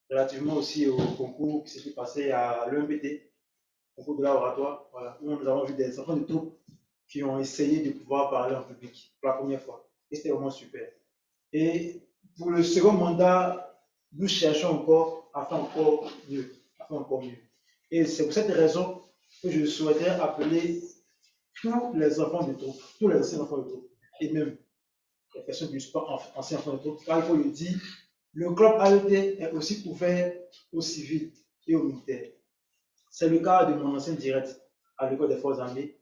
relativement aussi au concours qui s'était passé à l'EMBT, concours de l'oratoire, voilà, où nous avons vu des enfants de troupe qui ont essayé de pouvoir parler en public pour la première fois. Et c'était vraiment super. Et pour le second mandat, nous cherchons encore à faire encore mieux. Et c'est pour cette raison que je souhaiterais appeler tous les enfants de troupe, tous les anciens enfants de troupe, et même les personnes qui ne sont pas anciens enfants de troupe, car il faut le dire, le club AET est aussi ouvert aux civils et aux militaires. C'est le cas de mon ancien direct à l'école des forces armées,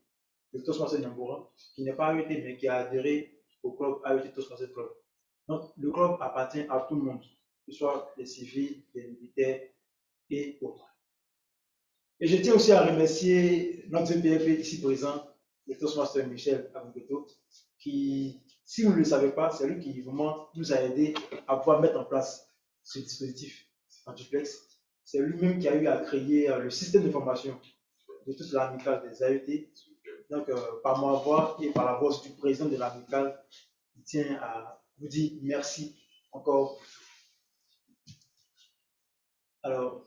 le Toastmaster Nyambura, qui n'est pas AET, mais qui a adhéré au club AET Toastmaster Club. Donc, le club appartient à tout le monde, que ce soit les civils, les militaires et autres. Et je tiens aussi à remercier notre VPFP ici présent, le Toastmaster Michel Aboubeto, qui, si vous ne le savez pas, c'est lui qui vraiment nous a aidé à pouvoir mettre en place ce dispositif en duplex. C'est lui-même qui a eu à créer le système de formation de toute l'amicale des AET. Donc, par ma voix et par la voix du président de l'amicale, je tiens à vous dire merci encore. Alors,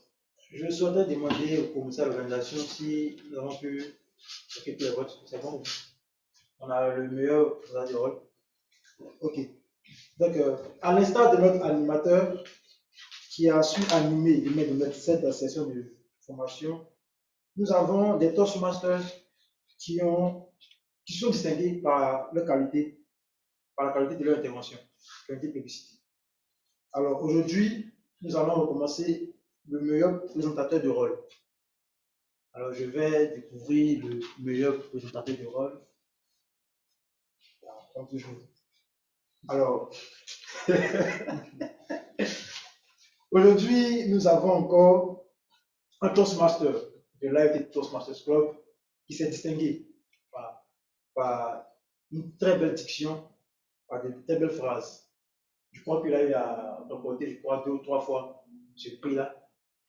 je souhaiterais demander au commissaire de l'organisation si nous avons pu occuper les votes. C'est bon? On a le meilleur président de rôle. Ok. Donc, à l'instar de notre animateur qui a su animer et mettre cette session de formation, nous avons des Toastmasters qui sont distingués par leur qualité, par la qualité de leur intervention, qualité de publicité. Alors, aujourd'hui, nous allons recommencer le meilleur présentateur de rôle. Alors, je vais découvrir le meilleur présentateur de rôle. Comme toujours. Alors, aujourd'hui, nous avons encore un Toastmaster de l'AET Toastmasters Club qui s'est distingué par une très belle diction, par de très belles phrases. Je crois qu'il a eu à remporter, je crois, 2 ou 3 fois ce prix-là.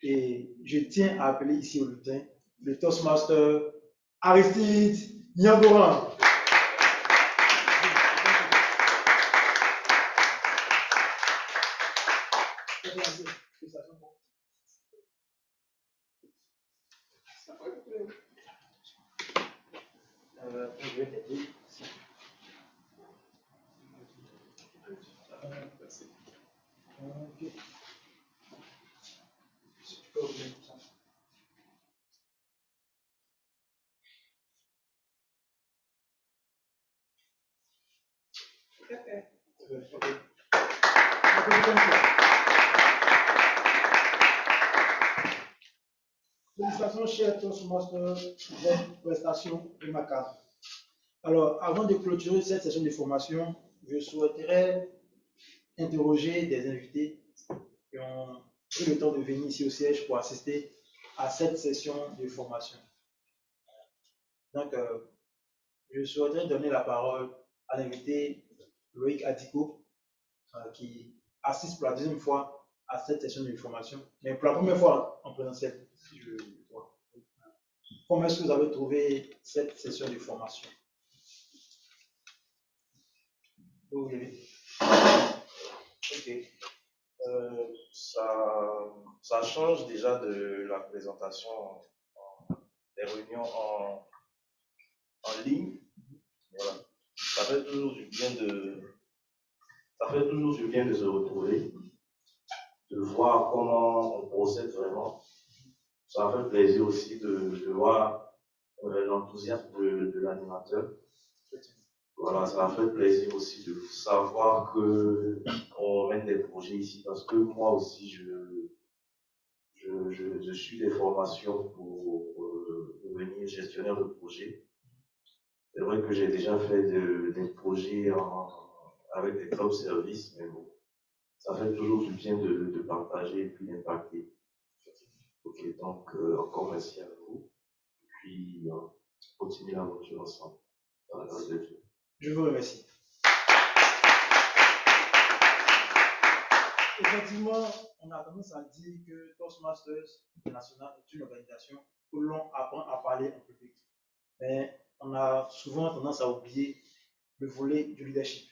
Et je tiens à appeler ici au lutin le Toastmaster Aristide Nyamboran. Je vais t'aider. Ok. Félicitations, chers Toastmasters, votre prestation remarquable. Alors, avant de clôturer cette session de formation, je souhaiterais interroger des invités qui ont pris le temps de venir ici au siège pour assister à cette session de formation. Donc, je souhaiterais donner la parole à l'invité Loïc Adiko, qui assiste pour la deuxième fois à cette session de formation, mais pour la première fois en présentiel, si je vois. Comment est-ce que vous avez trouvé cette session de formation? Vous voulez? Ok. Ça change déjà de la présentation des réunions en ligne. Voilà. Ça fait toujours du bien de se retrouver, de voir comment on procède vraiment. Ça fait plaisir aussi de voir l'enthousiasme de l'animateur. Voilà, ça m'a fait plaisir aussi de savoir qu'on mène des projets ici, parce que moi aussi, je suis des formations pour devenir gestionnaire de projet. C'est vrai que j'ai déjà fait des projets avec des clubs services, mais bon, ça fait toujours du bien de partager et puis d'impacter. Ok, donc encore merci à vous. Puis continuez l'aventure ensemble. Dans la grâce de Dieu. Je vous remercie. Effectivement, on a tendance à dire que Toastmasters International est une organisation où l'on apprend à parler en public. Mais on a souvent tendance à oublier le volet du leadership.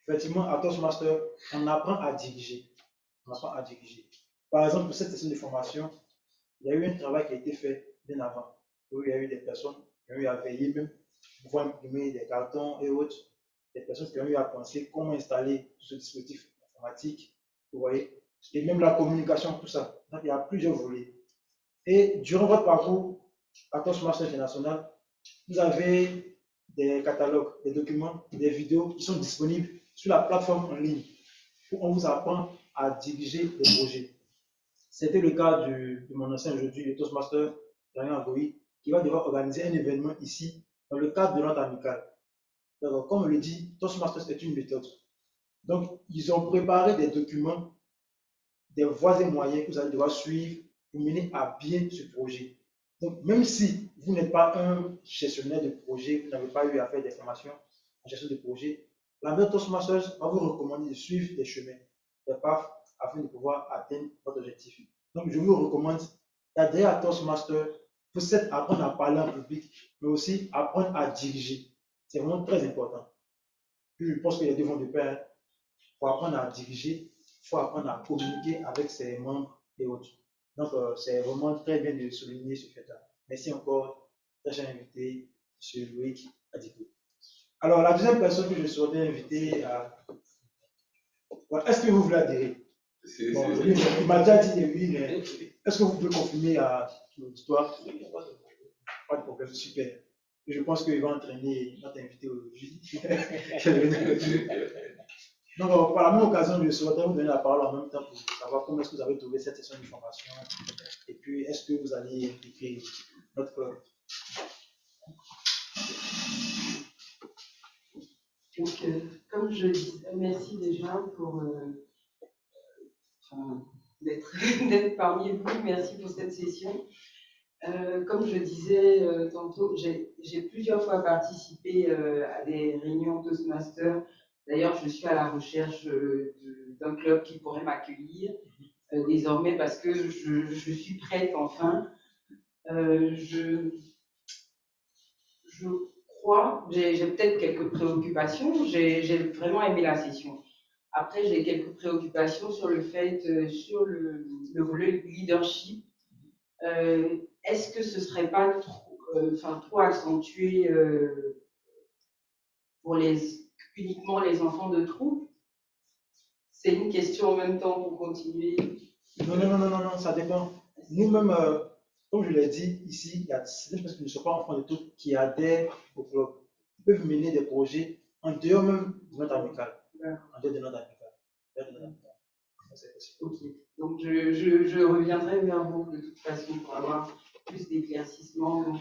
Effectivement, à Toastmasters, on apprend à diriger. On apprend à diriger. Par exemple, pour cette session de formation, il y a eu un travail qui a été fait bien avant, où il y a eu des personnes qui ont eu à veiller même, pouvoir imprimer des cartons et autres, des personnes qui ont eu à penser comment installer ce dispositif informatique, vous voyez, et même la communication, tout ça. Donc, il y a plusieurs volets. Et durant votre parcours à Toastmasters International, vous avez des catalogues, des documents, des vidéos qui sont disponibles sur la plateforme en ligne où on vous apprend à diriger des projets. C'était le cas de mon ancien aujourd'hui, le Toastmaster Daniel Agoui, qui va devoir organiser un événement ici dans le cadre de notre amicale. Donc, comme on le dit, Toastmasters est une méthode. Donc, ils ont préparé des documents, des voies et moyens que vous allez devoir suivre pour mener à bien ce projet. Donc, même si vous n'êtes pas un gestionnaire de projet, vous n'avez pas eu à faire des formations en gestion de projet, la méthode Toastmasters va vous recommander de suivre des chemins, des paths, afin de pouvoir atteindre votre objectif. Donc, je vous recommande d'adhérer à Toastmasters pour cette apprendre à parler en public, mais aussi apprendre à diriger. C'est vraiment très important. Puis, je pense qu'il y a deux vents de pair. Pour apprendre à diriger, il faut apprendre à communiquer avec ses membres et autres. Donc, c'est vraiment très bien de souligner ce fait-là. Merci encore, très cher invité, M. Loïc Adiko. Alors, la deuxième personne que je souhaitais inviter à... Est-ce que vous voulez adhérer? Bon, il m'a déjà dit oui, mais est-ce que vous pouvez confirmer à l'auditoire? Pas de problème, super. Et je pense qu'il va entraîner notre invité aujourd'hui. Donc, par la même occasion, je souhaiterais vous donner la parole en même temps pour savoir comment est-ce que vous avez trouvé cette session de formation et puis est-ce que vous allez impliquer notre club. Donc, comme je dis, merci déjà pour d'être parmi vous. Merci pour cette session. Comme je disais tantôt, j'ai plusieurs fois participé à des réunions Toastmasters. D'ailleurs, je suis à la recherche d'un club qui pourrait m'accueillir désormais parce que je suis prête enfin. Je crois, j'ai peut-être quelques préoccupations. J'ai vraiment aimé la session. Après, j'ai quelques préoccupations sur le fait, sur le volet leadership. Est-ce que ce ne serait pas trop accentué pour uniquement les enfants de troupe? C'est une question en même temps pour continuer. Non, ça dépend. Nous-mêmes, comme je l'ai dit ici, il y a certaines personnes qui ne sont pas enfants de troupe qui adhèrent au club. Ils peuvent mener des projets en dehors même de notre amicale. En dehors de notre amicale. Ok. Donc, je reviendrai vers vous de toute façon pour avoir plus d'éclaircissements. Donc,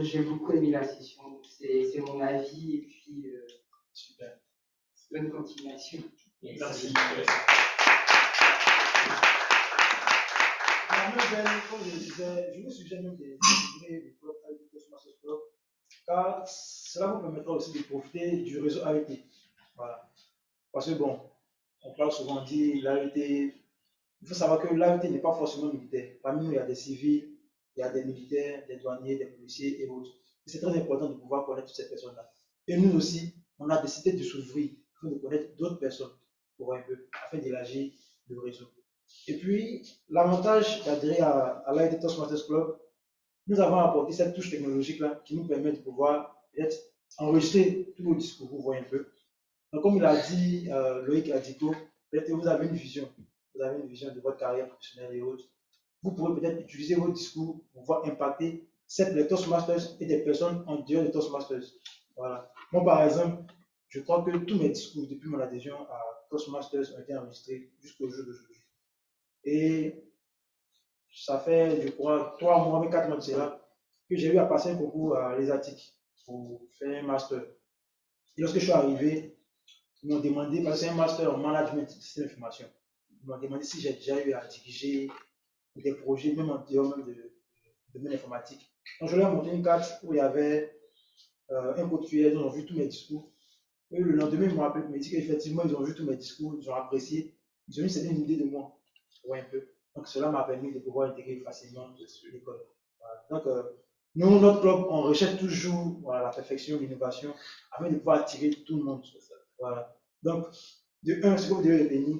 j'ai beaucoup aimé la session. C'est mon avis et puis super. Bonne continuation. Merci. Comme je disais, je vous suggère même de découvrir le club avec le Toastmasters Club, car cela vous permettra aussi de profiter du réseau AET. Voilà. Parce que bon, on parle souvent, on dit l'AET. Il faut savoir que l'AET n'est pas forcément militaire. Parmi nous, il y a des civils, il y a des militaires, des douaniers, des policiers et autres. C'est très important de pouvoir connaître toutes ces personnes-là. Et nous aussi, on a décidé de s'ouvrir afin de connaître d'autres personnes pour un peu, afin d'élargir le réseau. Et puis, l'avantage d'adhérer à l'AET Toastmasters Club, nous avons apporté cette touche technologique-là qui nous permet de pouvoir peut-être enregistrer tous nos discours, vous voyez un peu. Donc, comme il a dit, Loïc Adiko, peut-être que vous avez une vision de votre carrière professionnelle et autres. Vous pourrez peut-être utiliser vos discours pour pouvoir impacter les Toastmasters et des personnes en dehors des Toastmasters. Voilà. Moi, par exemple, je crois que tous mes discours depuis mon adhésion à Toastmasters ont été enregistrés jusqu'au jour d'aujourd'hui. Et ça fait, je crois, 3 mois, mais 4 mois de cela, que j'ai eu à passer un concours à l'ESATIC pour faire un master. Et lorsque je suis arrivé, ils m'ont demandé, parce que c'est un master en management du système d'information, ils m'ont demandé si j'ai déjà eu à diriger des projets, même en dehors même de domaine informatique. Donc, je leur ai montré une carte où il y avait un code QR, ils ont vu tous mes discours. Et le lendemain, ils m'ont appelé pour me dire qu'effectivement, ils ont vu tous mes discours, ils ont apprécié, ils ont eu une certaine idée de moi. Ouais, un peu. Donc, cela m'a permis de pouvoir intégrer facilement l'école. Voilà. Donc, nous, notre club, on recherche toujours la perfection, l'innovation, afin de pouvoir attirer tout le monde. Voilà. Donc, de un, ce que vous devez retenir,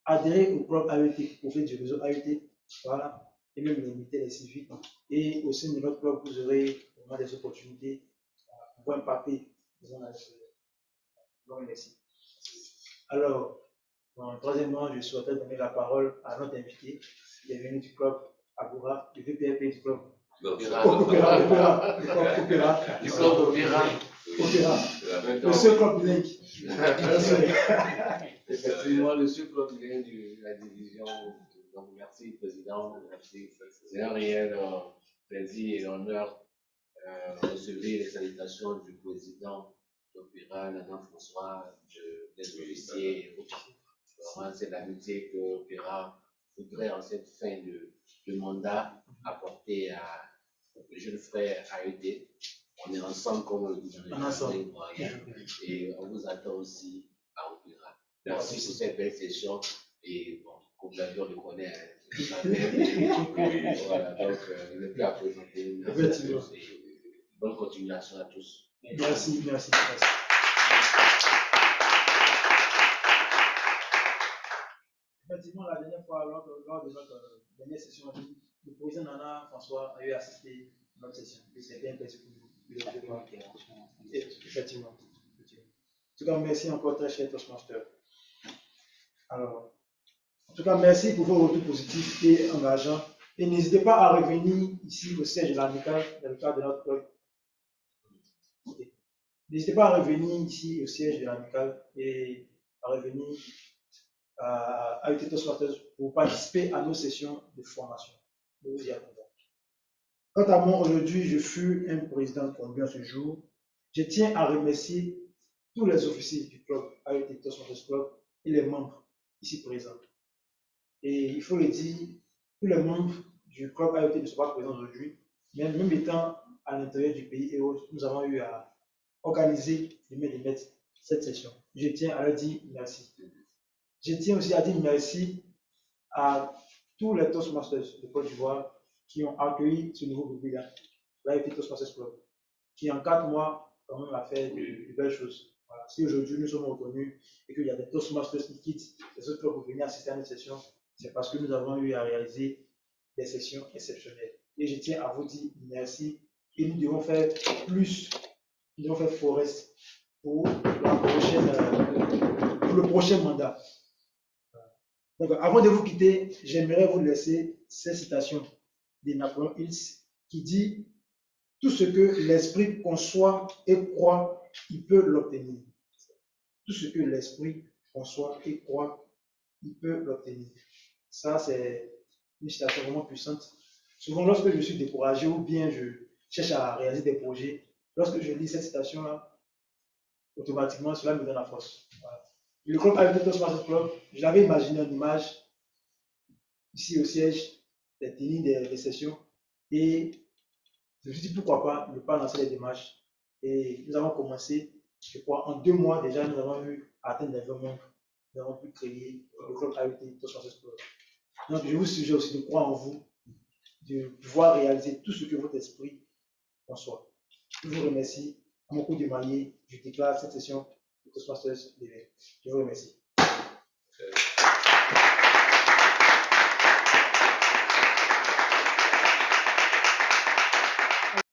adhérer au club AET, au fait du réseau AET, voilà, et même les militaires, les civils. Et au sein de notre club, vous aurez vraiment des opportunités pour pouvoir impacter dans les sites. Alors, troisièmement, je souhaiterais donner la parole à notre invité, qui est venu du club Agora, du VPRP du club. Opéra. Du club Opéra. Le seul club bilingue. Effectivement, le seul club bilingue de la division. Donc, merci, Président. Merci. C'est un réel plaisir et honneur de recevoir les salutations du Président d'Opéra, Nana François, des officiers et autres. Vraiment, c'est l'amitié que Opéra voudrait en cette fin de mandat apporter à le jeune frère AET. On est ensemble comme on le dit dans les moyens et on vous attend aussi à Opéra. Merci pour cette belle session et bon, comme la vie on le connaît, voilà, donc il n'est plus à présenter. Bonne continuation à tous. Merci. Effectivement, la dernière fois, lors de notre dernière session, le président Nana François a eu assisté à notre session. C'était un plaisir pour nous. Effectivement. En tout cas, merci encore très cher Toastmaster. Alors, en tout cas, merci pour vos retours positifs et engageants. Et n'hésitez pas à revenir ici au siège de l'amicale dans le cadre de notre club. N'hésitez pas à revenir ici au siège de l'amicale et à revenir à UT Toastmasters pour participer à nos sessions de formation. Nous vous y attendons. Quant à moi, aujourd'hui, je fus un président conduit ce jour. Je tiens à remercier tous les officiers du club AET Toastmasters Club et les membres ici présents. Et il faut le dire, tous les membres du club AET ne sont pas présents aujourd'hui, mais même étant à l'intérieur du pays et autres, nous avons eu à organiser de mettre cette session. Je tiens à leur dire merci. Je tiens aussi à dire merci à tous les Toastmasters de Côte d'Ivoire qui ont accueilli ce nouveau groupe-là, l'AET Toastmasters Club, qui en 4 mois, quand même, a fait de belles choses. Voilà. Si aujourd'hui nous sommes reconnus et qu'il y a des Toastmasters qui quittent les autres clubs pour venir assister à notre session, c'est parce que nous avons eu à réaliser des sessions exceptionnelles. Et je tiens à vous dire merci. Et nous devons faire plus, nous devons faire Forest pour le prochain mandat. Donc, avant de vous quitter, j'aimerais vous laisser cette citation de Napoléon Hills qui dit « Tout ce que l'esprit conçoit et croit, il peut l'obtenir. » Tout ce que l'esprit conçoit et croit, il peut l'obtenir. Ça, c'est une citation vraiment puissante. Souvent, lorsque je suis découragé ou bien je cherche à réaliser des projets, lorsque je lis cette citation-là, automatiquement, cela me donne la force. Voilà. Le club AET Toastmasters Club, je l'avais imaginé en image, ici au siège, des tenir des sessions, et je me suis dit pourquoi pas ne pas lancer les démarches. Et nous avons commencé, je crois, en 2 mois déjà, nous avons eu à atteindre les 20 membres. nous avons pu créer le club AET Toastmasters Club. Donc, je vous suggère aussi de croire en vous, de pouvoir réaliser tout ce que votre esprit conçoit. Je vous remercie. À mon coup de maillet, je déclare cette session de Toastmasters levé. Je vous remercie.